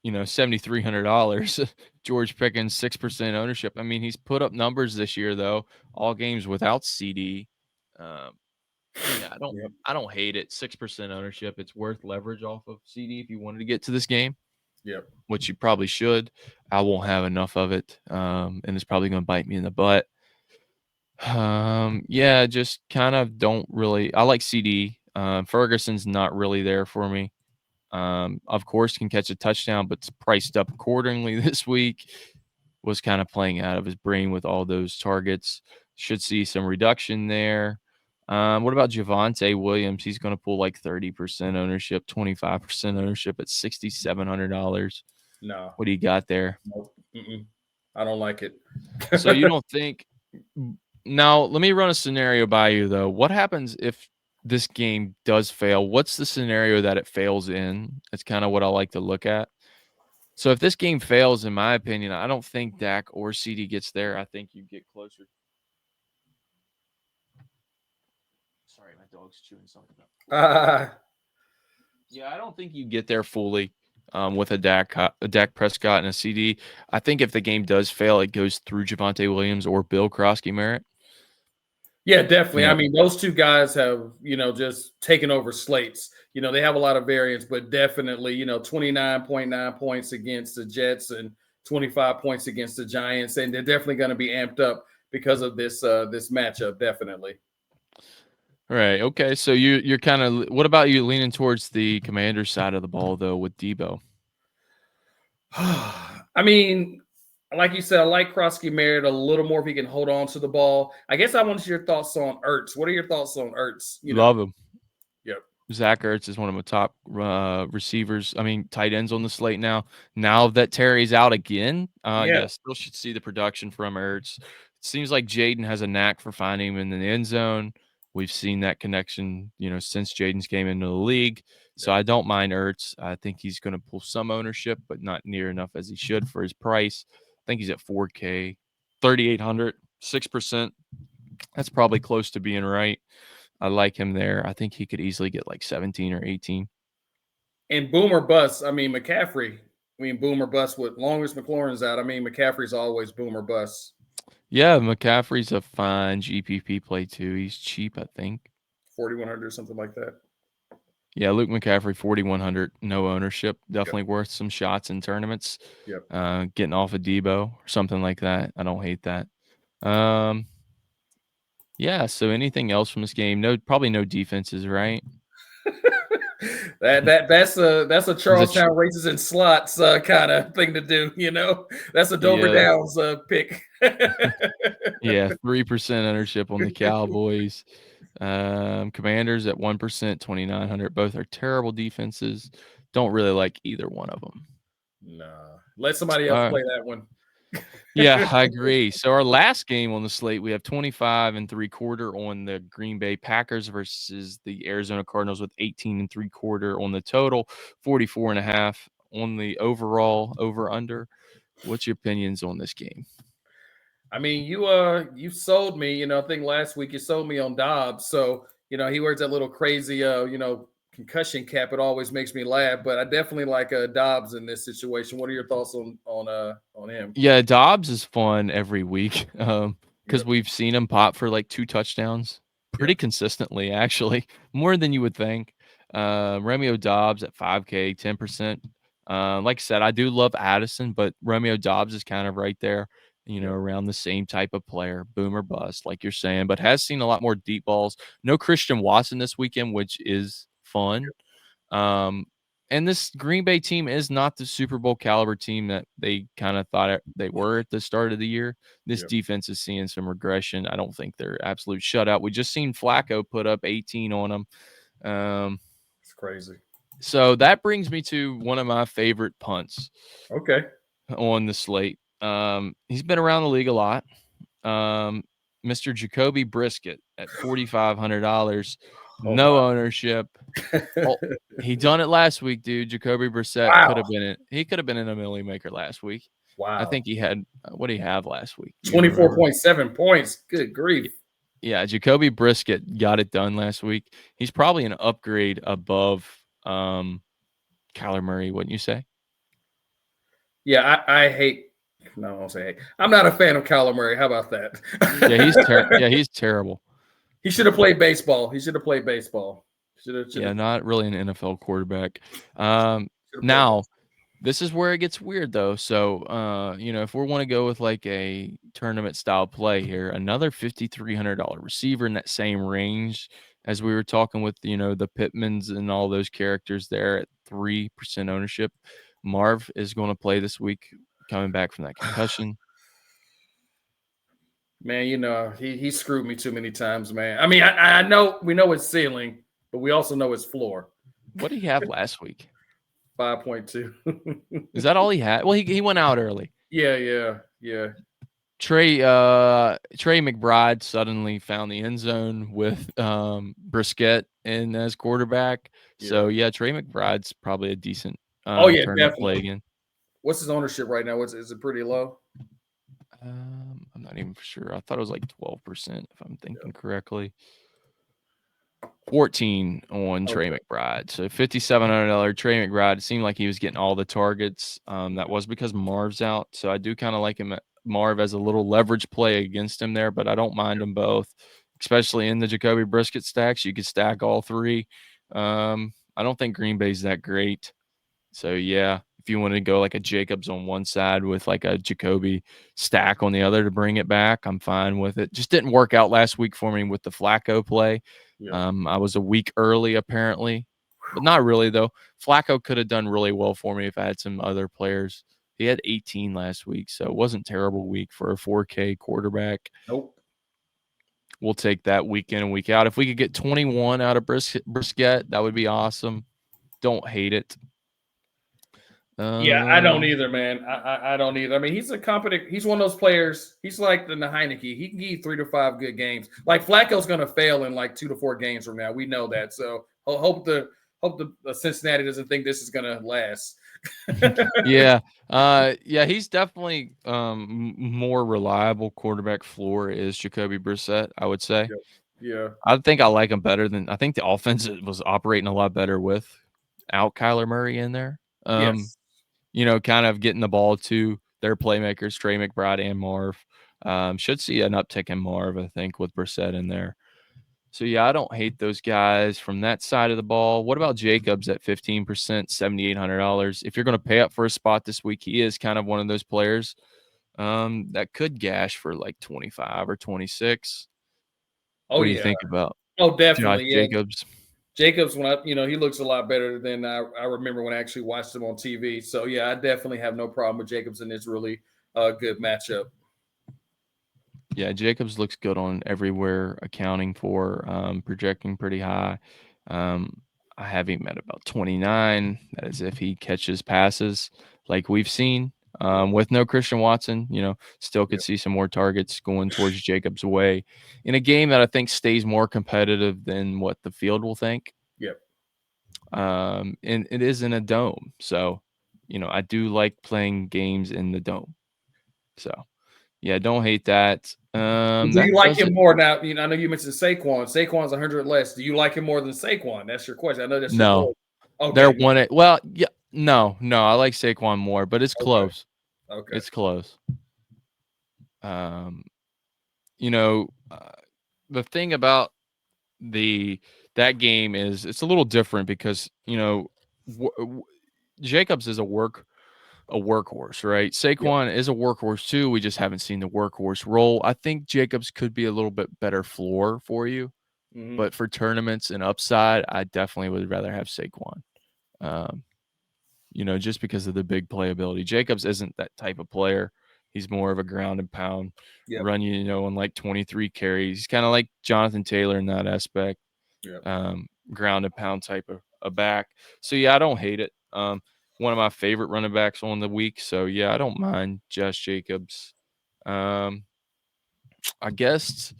$7,300. George Pickens 6% ownership. I mean, he's put up numbers this year though. All games without CD. I don't hate it. 6% ownership. It's worth leverage off of CD if you wanted to get to this game. Yep. Which you probably should. I won't have enough of it. And it's probably going to bite me in the butt. Just kind of don't really. I like CD. Ferguson's not really there for me. Of course, can catch a touchdown, but it's priced up accordingly this week. Was kind of playing out of his brain with all those targets. Should see some reduction there. What about Javonte Williams? He's going to pull like 30% ownership, 25% ownership at $6,700. No. What do you got there? Nope. I don't like it. So you don't think? Now, let me run a scenario by you, though. What happens if this game does fail? What's the scenario that it fails in? It's kind of what I like to look at. So if this game fails, in my opinion, I don't think Dak or CD gets there. I think you get closer. Sorry, my dog's chewing something up. Yeah, I don't think you get there fully with a Dak Prescott and a CD. I think if the game does fail, it goes through Javonte Williams or Bill Krosky-Merritt. Yeah, definitely. Yeah. I mean, those two guys have, just taken over slates. They have a lot of variance, but definitely, 29.9 points against the Jets and 25 points against the Giants. And they're definitely going to be amped up because of this matchup, definitely. Right. Okay. So you're kind of. What about you leaning towards the Commanders side of the ball though with Debo? I mean, like you said, I like Krosky-Merritt a little more if he can hold on to the ball. I guess I wanted your thoughts on Ertz. What are your thoughts on Ertz? Love him. Yep. Zach Ertz is one of my top receivers. I mean, tight ends on the slate now. Now that Terry's out again, still should see the production from Ertz. It seems like Jaden has a knack for finding him in the end zone. We've seen that connection, since Jaden's came into the league. So I don't mind Ertz. I think he's going to pull some ownership, but not near enough as he should for his price. I think he's at 4K, 3,800, 6%. That's probably close to being right. I like him there. I think he could easily get like 17 or 18. And boom or bust. I mean, McCaffrey. Boom or bust with long as McLaurin's out. I mean, McCaffrey's always boom or bust. Yeah, McCaffrey's a fine GPP play too. He's cheap, I think. 4,100 or something like that. Yeah, Luke McCaffrey, 4,100, no ownership. Definitely worth some shots in tournaments. Yep. Getting off of Debo or something like that. I don't hate that. Yeah, so anything else from this game? Probably no defenses, right? That's a Charlestown races and slots kind of thing to do, That's a Dover Downs pick. Yeah, 3% ownership on the Cowboys. Commanders at 1%, 2,900. Both are terrible defenses. Don't really like either one of them. Nah, let somebody else play that one. Yeah, I agree. So our last game on the slate, we have 25 3/4 on the Green Bay Packers versus the Arizona Cardinals with 18 3/4 on the total, 44.5 on the overall over/under. What's your opinions on this game? I mean, you sold me. I think last week you sold me on Dobbs. So he wears that little crazy concussion cap. It always makes me laugh. But I definitely like Dobbs in this situation. What are your thoughts on him? Yeah, Dobbs is fun every week because we've seen him pop for like 2 touchdowns pretty consistently, actually, more than you would think. Romeo Dobbs at 5K, 10%. Like I said, I do love Addison, but Romeo Dobbs is kind of right there, around the same type of player, boom or bust, like you're saying, but has seen a lot more deep balls. No Christian Watson this weekend, which is fun. And this Green Bay team is not the Super Bowl caliber team that they kind of thought they were at the start of the year. This defense is seeing some regression. I don't think they're absolute shutout. We just seen Flacco put up 18 on them. It's crazy. So that brings me to one of my favorite punts. Okay. On the slate. He's been around the league a lot. Mr. Jacoby Brisket at $4,500. No ownership. He done it last week, dude. Jacoby Brissett could have been it. He could have been in a milli maker last week. Wow. I think he had what did he have last week? 24.7 points. Good grief. Yeah, Jacoby Brisket got it done last week. He's probably an upgrade above Kyler Murray, wouldn't you say? Yeah, I hate. No, I won't say hate. I'm not a fan of Kyler Murray. How about that? He's terrible. He should have played baseball. Yeah, not really an NFL quarterback. Now, this is where it gets weird, though. So, if we want to go with like a tournament style play here, another $5,300 receiver in that same range as we were talking with, the Pittmans and all those characters there at 3% ownership. Marv is going to play this week, coming back from that concussion. Man, he screwed me too many times, man. I mean, I know we know his ceiling, but we also know his floor. What did he have last week? 5.2. Is that all he had? Well, he went out early. Yeah. Trey McBride suddenly found the end zone with Brisket in as quarterback. Yeah. So Trey McBride's probably a decent tournament play again. What's his ownership right now? Is it pretty low? I'm not even sure. I thought it was like 12%, if I'm thinking correctly. 14 on Trey McBride. So $5,700 Trey McBride. It seemed like he was getting all the targets. That was because Marv's out. So I do kind of like him, Marv, as a little leverage play against him there, but I don't mind them both, especially in the Jacoby Brisket stacks. You could stack all three. I don't think Green Bay's that great. So yeah, if you want to go like a Jacobs on one side with like a Jacoby stack on the other to bring it back, I'm fine with it. Just didn't work out last week for me with the Flacco play. I was a week early apparently, but not really though. Flacco could have done really well for me if I had some other players. He had 18 last week, so it wasn't a terrible week for a 4K quarterback. Nope. We'll take that week in and week out. If we could get 21 out of Brisket, that would be awesome. Don't hate it. Yeah, I don't either, man. I don't either. I mean, he's a competent. He's one of those players. He's like the Heineke. He can give you 3 to 5 good games. Like Flacco's going to fail in like 2 to 4 games from now. We know that. So hope the Cincinnati doesn't think this is going to last. Yeah. He's definitely more reliable quarterback floor is Jacoby Brissett, I would say. Yeah. I think I like him better than I think the offense was operating a lot better without Kyler Murray in there. Yes. You know, kind of getting the ball to their playmakers, Trey McBride and Marv. Should see an uptick in Marv, I think, with Brissett in there. So, yeah, I don't hate those guys from that side of the ball. What about Jacobs at 15%, $7,800? If you're going to pay up for a spot this week, he is kind of one of those players that could gash for like 25 or 26. What do you think about definitely. Josh Jacobs? Jacobs, he looks a lot better than I remember when I actually watched him on TV. So, yeah, I definitely have no problem with Jacobs in this really good matchup. Yeah, Jacobs looks good on everywhere, accounting for projecting pretty high. I have him at about 29. That is if he catches passes like we've seen with no Christian Watson. Still could see some more targets going towards Jacobs' way in a game that I think stays more competitive than what the field will think. Yep. And it is in a dome. So, I do like playing games in the dome. So, yeah, don't hate that. Do you like him more now? I know you mentioned Saquon. Saquon's 100 less. Do you like him more than Saquon? That's your question. I know that's no. Okay. They're one. Well, yeah, no. I like Saquon more, but it's close. Okay. It's close. The thing about that game is it's a little different because Jacobs is a workhorse, right? Saquon is a workhorse too. We just haven't seen the workhorse role. I think Jacobs could be a little bit better floor for you, but for tournaments and upside, I definitely would rather have Saquon. Just because of the big playability. Jacobs isn't that type of player. He's more of a ground and pound run, on like 23 carries. He's kind of like Jonathan Taylor in that aspect. Ground and pound type of a back. So yeah, I don't hate it. One of my favorite running backs on the week. So, yeah, I don't mind Josh Jacobs. I guess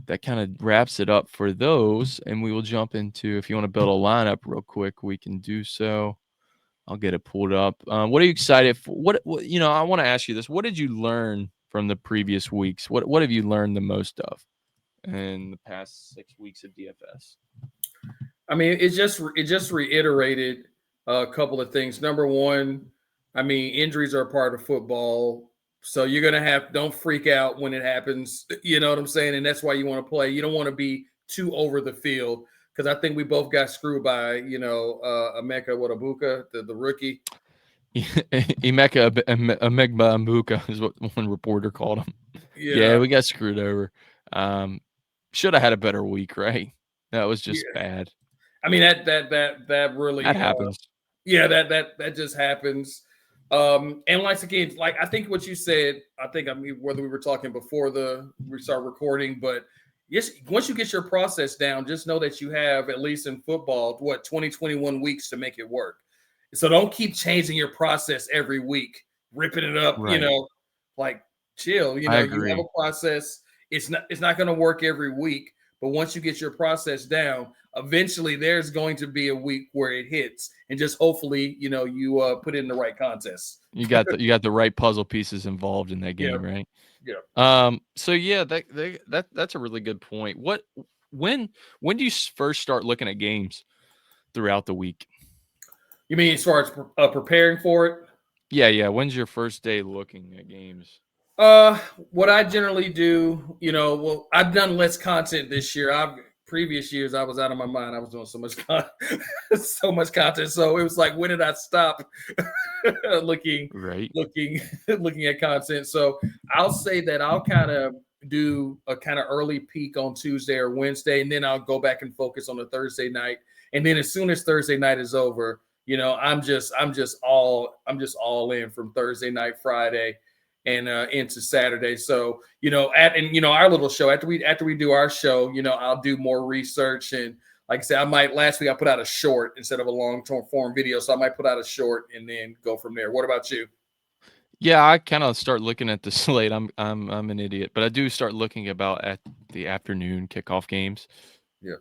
that kind of wraps it up for those. And we will jump into, if you want to build a lineup real quick, we can do so. I'll get it pulled up. What are you excited for? What I want to ask you this. What did you learn from the previous weeks? What have you learned the most of in the past 6 weeks of DFS? I mean, it just reiterated a couple of things. Number one, I mean, injuries are a part of football. So you're going to don't freak out when it happens. You know what I'm saying? And that's why you want to play. You don't want to be too over the field because I think we both got screwed by, Emeka Wadabuka, the rookie. Emeka Mbuka is what one reporter called him. Yeah, we got screwed over. Should have had a better week, right? That was just bad. I mean, that really happens. That just happens. And once again, like I think what you said, whether we were talking before we start recording, but yes, once you get your process down, just know that you have, at least in football, 21 weeks to make it work. So don't keep changing your process every week, ripping it up, right. Like chill. You have a process. It's not going to work every week, But once you get your process down, eventually there's going to be a week where it hits, and just hopefully, you put in the right contest. You got the right puzzle pieces involved in that game, Yeah. right? Yeah. So yeah, that's a really good point. When do you first start looking at games throughout the week? You mean as far as preparing for it? Yeah. When's your first day looking at games? What I generally do, well, I've done less content this year. Previous years I was out of my mind. I was doing so much so much content. So it was like, when did I stop looking Right. looking at content? So I'll say that I'll kind of do a kind of early peak on Tuesday or Wednesday, and then I'll go back and focus on the Thursday night. And then as soon as Thursday night is over, I'm just all in from Thursday night, Friday, and into Saturday. So, our little show, after we do our show, I'll do more research. And like I said, last week I put out a short instead of a long form video. So I might put out a short and then go from there. What about you? Yeah, I kind of start looking at the slate. I'm an idiot, but I do start looking about at the afternoon kickoff games. Yeah.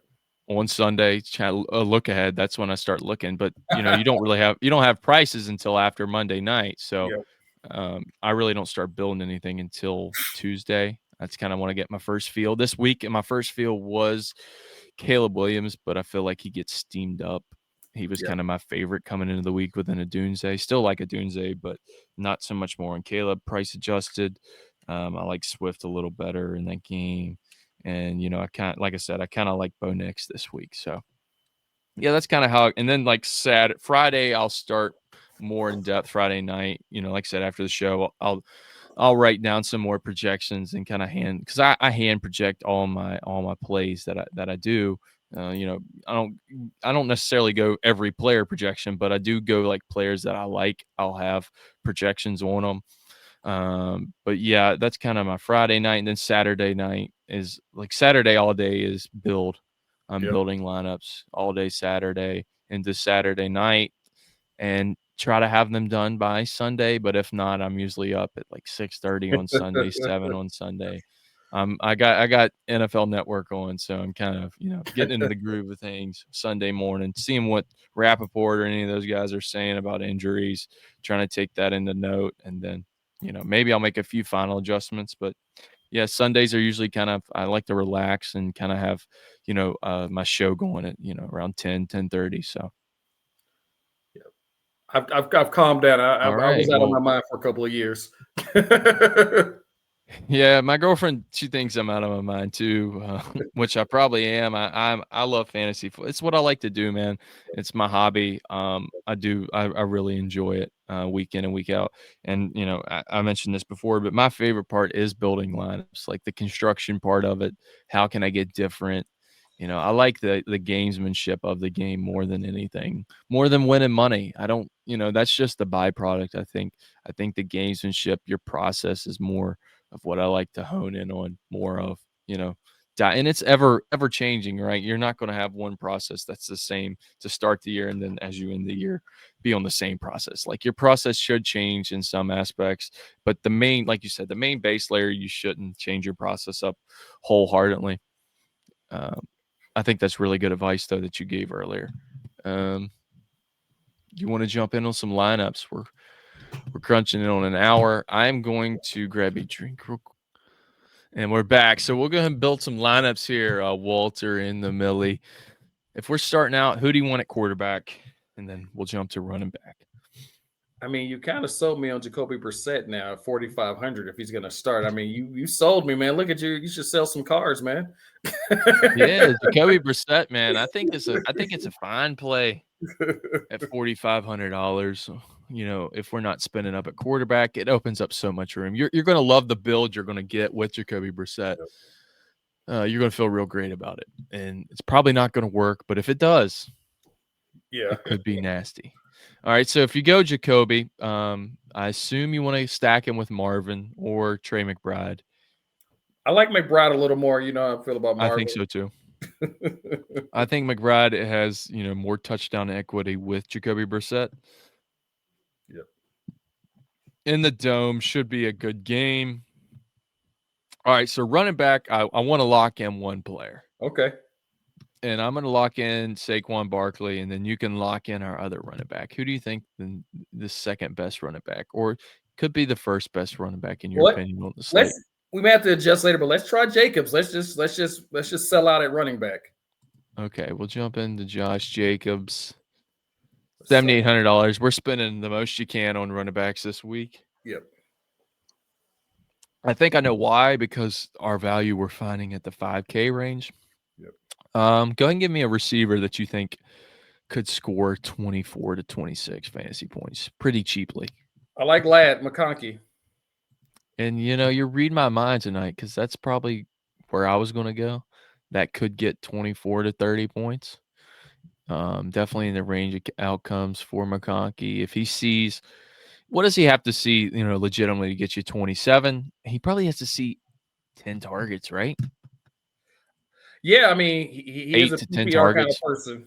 On Sunday, look ahead. That's when I start looking. But you don't have prices until after Monday night. So I really don't start building anything until Tuesday. That's kind of when I get my first feel. This week, and my first feel was Caleb Williams, but I feel like he gets steamed up. He was kind of my favorite coming into the week within a Doomsday. Still like a Doomsday, but not so much more on Caleb. Price adjusted. I like Swift a little better in that game. And, I like I said, I kind of like Bo Nix this week. So, yeah, that's kind of how. And then like Friday, I'll start more in depth Friday night. Like I said, after the show, I'll write down some more projections and kind of because I hand project all my plays that I do. I don't necessarily go every player projection, but I do go like players that I like. I'll have projections on them. But yeah, that's kind of my Friday night. And then Saturday night is like Saturday all day is build. I'm building lineups all day Saturday into Saturday night and try to have them done by Sunday. But if not, I'm usually up at like 6:30 on Sunday, 7 on Sunday. I got NFL Network on, so I'm kind of getting into the groove of things Sunday morning, seeing what Rappaport or any of those guys are saying about injuries, trying to take that into note, and then maybe I'll make a few final adjustments. But yeah, Sundays are usually I like to relax and kind of have my show going at around 10:30. So I've calmed down. I was out of my mind for a couple of years. Yeah, my girlfriend, she thinks I'm out of my mind too, which I probably am. I love fantasy. It's what I like to do, man. It's my hobby. I really enjoy it week in and week out. And I mentioned this before, but my favorite part is building lineups, like the construction part of it. How can I get different? I like the gamesmanship of the game more than anything, more than winning money. I don't, that's just the byproduct. I think the gamesmanship, your process is more of what I like to hone in on more of, and it's ever changing, right? You're not going to have one process that's the same to start the year. And then as you end the year, be on the same process. Like your process should change in some aspects, but like you said, the main base layer, you shouldn't change your process up wholeheartedly. I think that's really good advice though, that you gave earlier. You want to jump in on some lineups? We're crunching in on an hour. I'm going to grab a drink real quick. And we're back. So we'll go ahead and build some lineups here, Walter and the Millie. If we're starting out, who do you want at quarterback? And then we'll jump to running back. I mean, you kind of sold me on Jacoby Brissett now at 4,500 if he's going to start. I mean, you sold me, man. Look at you. You should sell some cars, man. Yeah, Jacoby Brissett, man. I think it's a fine play at $4,500. If we're not spending up at quarterback, it opens up so much room. You're going to love the build you're going to get with Jacoby Brissett. You're going to feel real great about it. And it's probably not going to work, but if it does, it could be nasty. All right, so if you go Jacoby, I assume you want to stack him with Marvin or Trey McBride. I like McBride a little more. How I feel about Marvin. I think so too. I think McBride has, more touchdown equity with Jacoby Brissett. Yep. In the Dome should be a good game. All right, so running back, I want to lock in one player. Okay. And I'm going to lock in Saquon Barkley, and then you can lock in our other running back. Who do you think the second best running back, or could be the first best running back in your opinion on the slate? We may have to adjust later, but let's try Jacobs. Let's just sell out at running back. Okay, we'll jump into Josh Jacobs. $7,800. We're spending the most you can on running backs this week. Yep. I think I know why, because our value we're finding at the 5K range. Yep. Go ahead and give me a receiver that you think could score 24 to 26 fantasy points pretty cheaply. I like Lad McConkey. And, you read my mind tonight, because that's probably where I was going to go. That could get 24 to 30 points. Definitely in the range of outcomes for McConkey. If he sees, what does he have to see, legitimately to get you 27? He probably has to see 10 targets, right? Yeah, I mean, he is a 10 PPR targets. kind of person.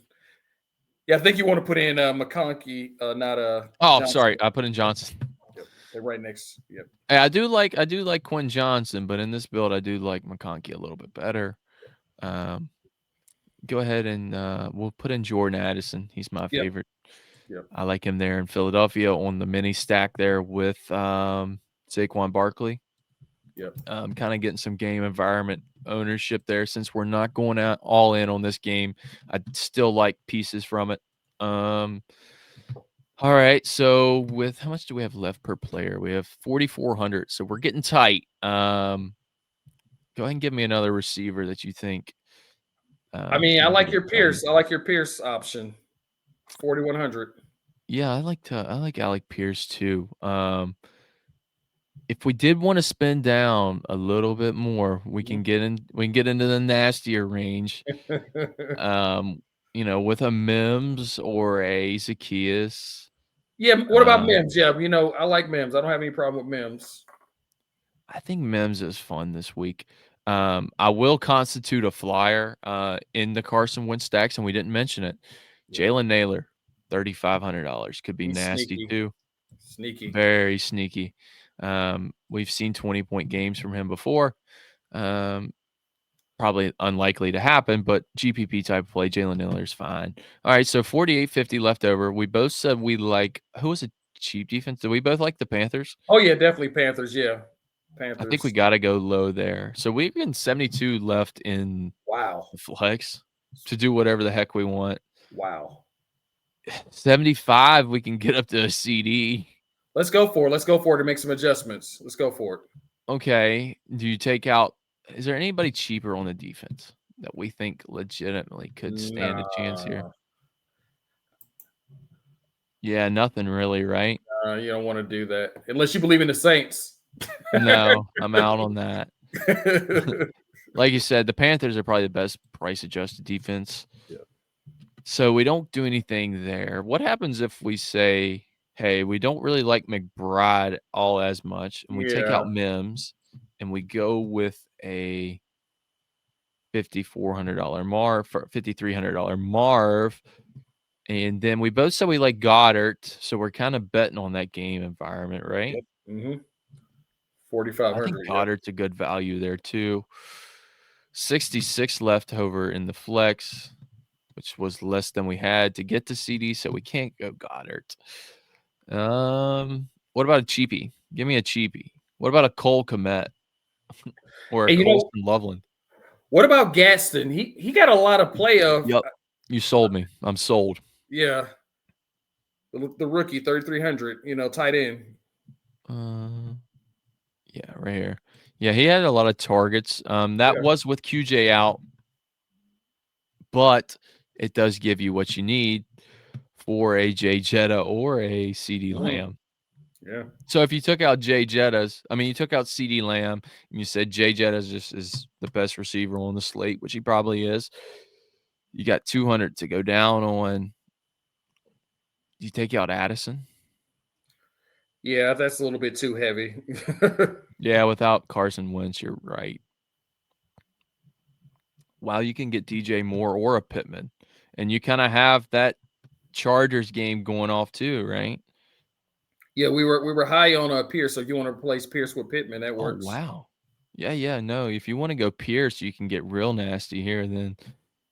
Yeah, I think you want to put in McConkey, not Oh, Johnson. sorry, I put in Johnson. Yep. They're right next. Yep. Hey, I do like Quinn Johnson, but in this build, I do like McConkey a little bit better. Go ahead and we'll put in Jordan Addison. He's my favorite. Yep. I like him there in Philadelphia on the mini stack there with Saquon Barkley. Yep. Kind of getting some game environment ownership there, since we're not going out all in on this game. I still like pieces from it. All right, so with how much do we have left per player? We have 4,400, so we're getting tight. Go ahead and give me another receiver that you think. I mean, I like your Pierce. I like your Pierce option. 4,100. Yeah, I like Alec Pierce too. If we did want to spend down a little bit more, we can get into the nastier range. With a Mims or a Zacchaeus. Yeah, what about Mims? Yeah, I like Mims. I don't have any problem with Mims. I think Mims is fun this week. I will constitute a flyer in the Carson Wentz stacks, and we didn't mention it. Jalen Naylor, $3,500 could be nasty sneaky. too. Sneaky, very sneaky. We've seen 20-point games from him before. Probably unlikely to happen, but GPP type of play, Jalen Naylor is fine. All right, so 48.50 left over. We both said we like, who was a cheap defense? Did we both like the Panthers? Oh yeah, definitely Panthers. Yeah, Panthers. I think we got to go low there. So we've got 72 left in the flex to do whatever the heck we want. Wow. 75, we can get up to a CD. Let's go for it. Let's go for it to make some adjustments. Let's go for it. Okay. Do you take out? Is there anybody cheaper on the defense that we think legitimately could stand a chance here? Yeah, nothing really, right? You don't want to do that unless you believe in the Saints. No, I'm out on that. Like you said, the Panthers are probably the best price-adjusted defense. Yeah. So we don't do anything there. What happens if we say, hey, we don't really like McBride all as much, and we take out Mims, and we go with a $5,400 Marv, $5,300 Marv, and then we both said we like Goddard, so we're kind of betting on that game environment, right? Yep. Mm-hmm. 4,500. I think Goddard's a good value there too. 66 left over in the flex, which was less than we had to get to CD, so we can't go Goddard. What about a cheapie? Give me a cheapie. What about a Cole Kmet or a Colston Loveland? What about Gaston? He got a lot of play of. Yep, you sold me. I'm sold. Yeah, the rookie 3,300. Tight end. Yeah, right here. Yeah, he had a lot of targets. That was with QJ out, but it does give you what you need for a Jay Jetta or a CD Lamb. Yeah. So if you took out you took out CD Lamb, and you said Jay Jetta is the best receiver on the slate, which he probably is. You got 200 to go down on. You take out Addison. Yeah, that's a little bit too heavy. Yeah, without Carson Wentz, you're right. While you can get DJ Moore or a Pittman, and you kind of have that Chargers game going off too, right? Yeah, we were high on Pierce, so if you want to replace Pierce with Pittman, that works. Oh, wow. Yeah. No, if you want to go Pierce, you can get real nasty here. Then if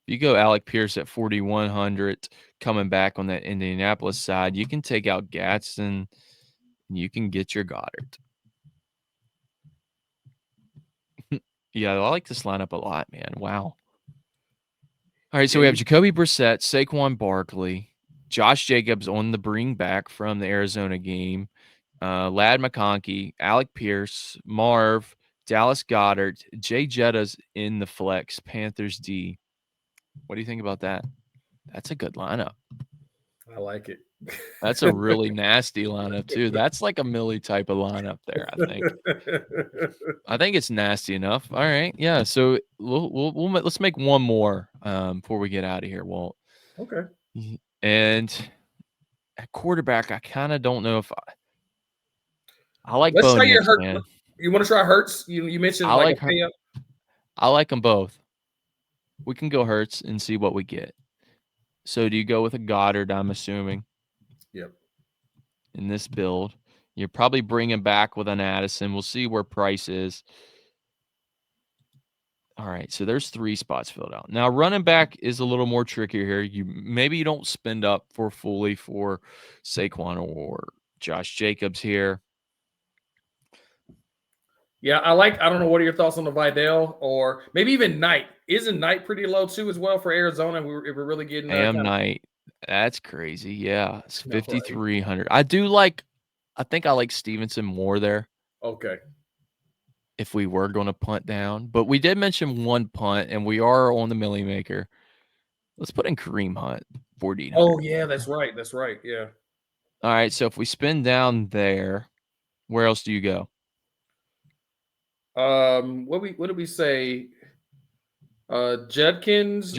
you go Alec Pierce at 4,100 coming back on that Indianapolis side, you can take out Gadsden. You can get your Goddard. Yeah, I like this lineup a lot, man. Wow. All right, so we have Jacoby Brissett, Saquon Barkley, Josh Jacobs on the bring back from the Arizona game, Lad McConkey, Alec Pierce, Marv, Dallas Goddard, Jay Jetta's in the flex, Panthers D. What do you think about that? That's a good lineup. I like it. That's a really nasty lineup too. That's like a Millie type of lineup there, I think. I think it's nasty enough. All right, yeah. So let's make one more before we get out of here, Walt. Okay. And at quarterback, I kind of don't know if I like Let's Bo try your Nix, Hurts. man. You want to try Hurts? You mentioned I like a pay-up. I like them both. We can go Hurts and see what we get. So do you go with a Goddard, I'm assuming? Yep. In this build. You're probably bringing back with an Addison. We'll see where Price is. All right, so there's 3 spots filled out. Now, running back is a little more trickier here. Maybe you don't spend up fully for Saquon or Josh Jacobs here. Yeah, I don't know, what are your thoughts on the Vidal or maybe even Knight? Isn't Knight pretty low too as well for Arizona? If we're really getting Knight. That's crazy. Yeah, it's 5,300. Right. I think I like Stevenson more there. Okay. If we were going to punt down, but we did mention one punt, and we are on the Millie Maker. Let's put in Kareem Hunt, 1,400. Oh yeah, that's right. That's right. Yeah. All right, so if we spin down there, where else do you go? What did we say? Judkins.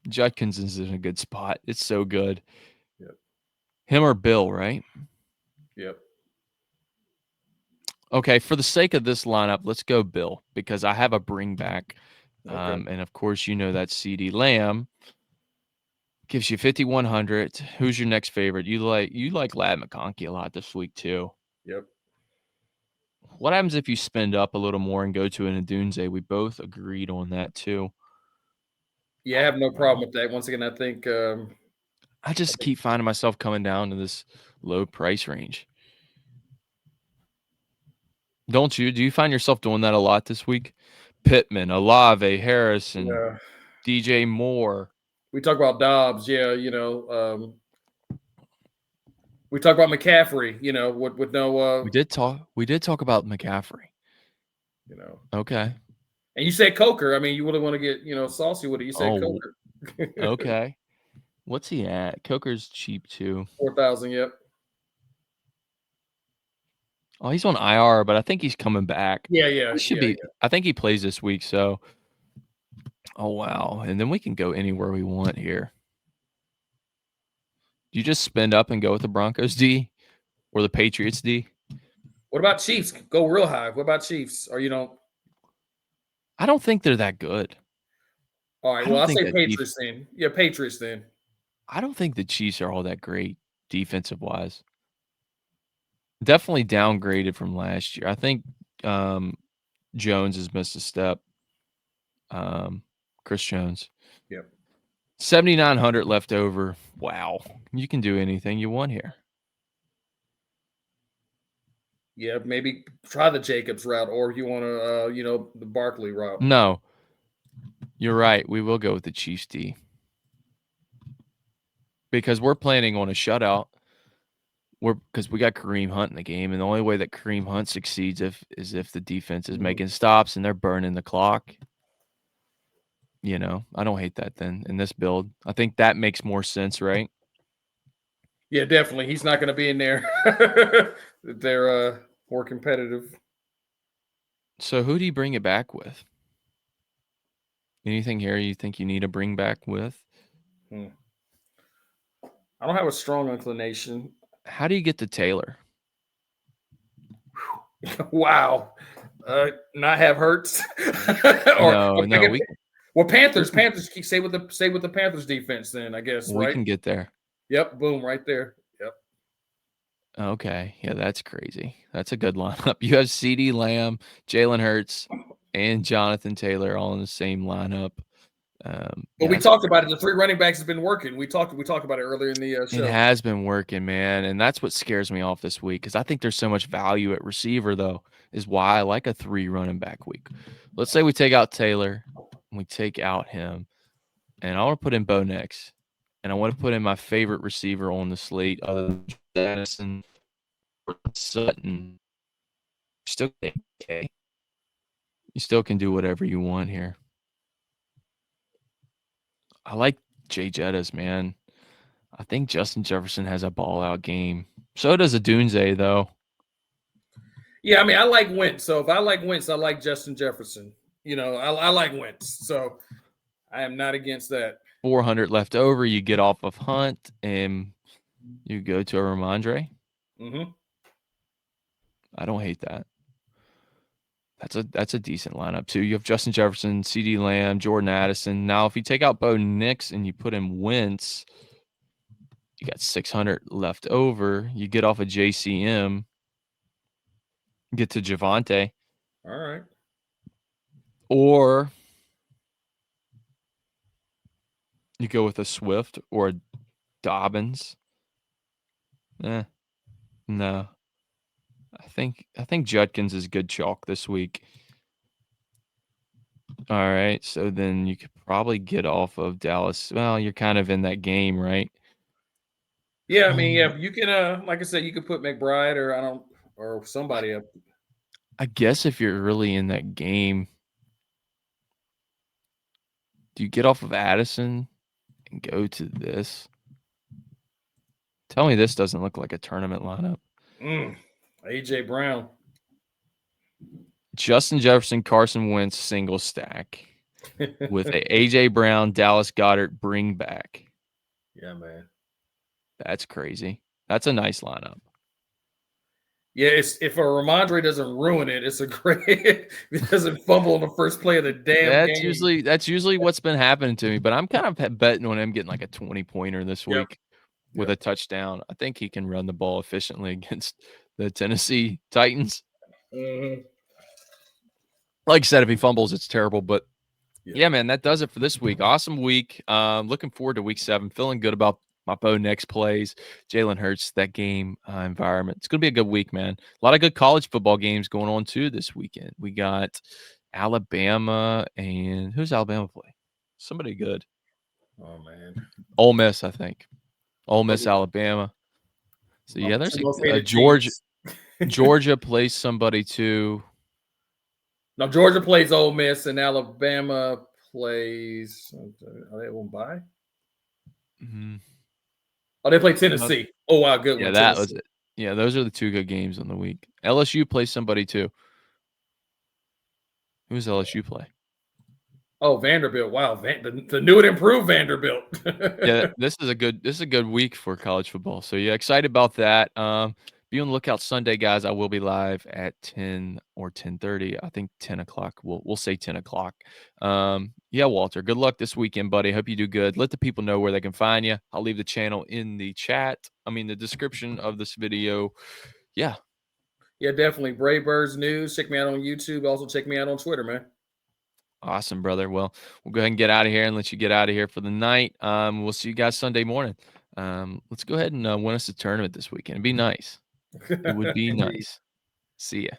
Judkins is in a good spot. It's so good. Yep. Him or Bill, right? Yep. Okay, for the sake of this lineup, let's go Bill because I have a bring back. Okay. And of course, you know that CD Lamb gives you 5,100. Who's your next favorite? You like Lad McConkey a lot this week too. Yep. What happens if you spend up a little more and go to an Adunze? We both agreed on that too. Yeah, I have no problem with that. Once again, I think I just keep finding myself coming down to this low price range. Don't you? Do you find yourself doing that a lot this week? Pittman, Olave, Harrison, DJ Moore. We talk about Dobbs, we talk about McCaffrey, with no We did talk about McCaffrey. Okay. And you said Coker. I mean, you really want to get, saucy with it. You said Coker. Okay. What's he at? Coker's cheap too. 4,000, yep. Oh, he's on IR, but I think he's coming back. Yeah. He should be. Yeah. I think he plays this week, so. Oh, wow. And then we can go anywhere we want here. Do you just spend up and go with the Broncos D or the Patriots D? What about Chiefs? Go real high. What about Chiefs? Or you don't? I don't think they're that good. All right. Well, I'll say Patriots then. Yeah, Patriots then. I don't think the Chiefs are all that great defensive-wise. Definitely downgraded from last year. I think Jones has missed a step. Chris Jones. Yep. 7,900 left over. Wow. You can do anything you want here. Yeah, maybe try the Jacobs route, or you want to, the Barkley route. No. You're right. We will go with the Chiefs D. Because we're planning on a shutout. Because we got Kareem Hunt in the game, and the only way that Kareem Hunt succeeds is if the defense is making stops and they're burning the clock. I don't hate that then in this build. I think that makes more sense, right? Yeah, definitely. He's not going to be in there. They're more competitive. So who do you bring it back with? Anything here you think you need to bring back with? I don't have a strong inclination. How do you get to Taylor? Wow. Not have Hurts? Well, Panthers stay with the Panthers defense then, I guess, We right? can get there. Yep, boom, right there. Yep. Okay. Yeah, that's crazy. That's a good lineup. You have CeeDee Lamb, Jalen Hurts, and Jonathan Taylor all in the same lineup. But Yeah, we talked about it. The 3 running backs has been working. We talked about it earlier in the it show. has been working, man, and that's what scares me off this week because I think there's so much value at receiver, though, is why I like a 3 running back week. Let's say we take out Taylor, and we take out him, and I want to put in Bo next, and I want to put in my favorite receiver on the slate other than Madison or Sutton. Still okay. You still can do whatever you want here. I like Jay Jettas, man. I think Justin Jefferson has a ball out game. So does a Dunze, though. Yeah, I mean, I like Wentz. So if I like Wentz, I like Justin Jefferson. I like Wentz. So I am not against that. 400 left over. You get off of Hunt and you go to a Ramondre. Mm-hmm. I don't hate that. That's a decent lineup too. You have Justin Jefferson, CeeDee Lamb, Jordan Addison. Now, if you take out Bo Nix and you put in Wentz, you got 600 left over. You get off of JCM, get to Javante, All right. or you go with a Swift or a Dobbins. No. I think Judkins is good chalk this week. All right, so then you could probably get off of Dallas. Well, you're kind of in that game, right? Yeah, I mean, yeah, you can like I said, you could put McBride or somebody up. I guess if you're really in that game, do you get off of Addison and go to this? Tell me this doesn't look like a tournament lineup. AJ Brown. Justin Jefferson, Carson Wentz, single stack with a AJ Brown, Dallas Goedert bring back. Yeah, man. That's crazy. That's a nice lineup. Yeah, if a Ramondre doesn't ruin it, it's a great. If he doesn't fumble on the first play of the damn game. That's usually what's been happening to me. But I'm kind of betting on him getting like a 20-pointer this week with a touchdown. I think he can run the ball efficiently against the Tennessee Titans. Mm-hmm. Like I said, if he fumbles, it's terrible. But yeah, man, that does it for this week. Awesome week. Looking forward to week 7. Feeling good about my Bo next plays, Jalen Hurts, that game environment. It's going to be a good week, man. A lot of good college football games going on, too, this weekend. We got Alabama, and who's Alabama play? Somebody good. Oh, man. Ole Miss, I think. Ole Miss, Alabama. So, yeah, there's Georgia plays somebody, too. Now, Georgia plays Ole Miss, and Alabama plays – are they on bye? Mm-hmm. Oh, they play Tennessee. Oh, wow, good one. Yeah, that was it. Yeah, those are the 2 good games on the week. LSU plays somebody, too. Who does LSU play? Oh, Vanderbilt. Wow, the new and improved Vanderbilt. Yeah, this is a good week for college football. So, yeah, excited about that. Be on the lookout Sunday, guys. I will be live at 10 or 10:30. I think 10 o'clock. We'll say 10 o'clock. Yeah, Walter, good luck this weekend, buddy. Hope you do good. Let the people know where they can find you. I'll leave the channel in the the description of this video. Yeah. Yeah, definitely. BraveBirdsNews. Check me out on YouTube. Also, check me out on Twitter, man. Awesome, brother. Well, we'll go ahead and get out of here and let you get out of here for the night. We'll see you guys Sunday morning. Let's go ahead and win us a tournament this weekend. It'd be nice. It would be nice. See ya.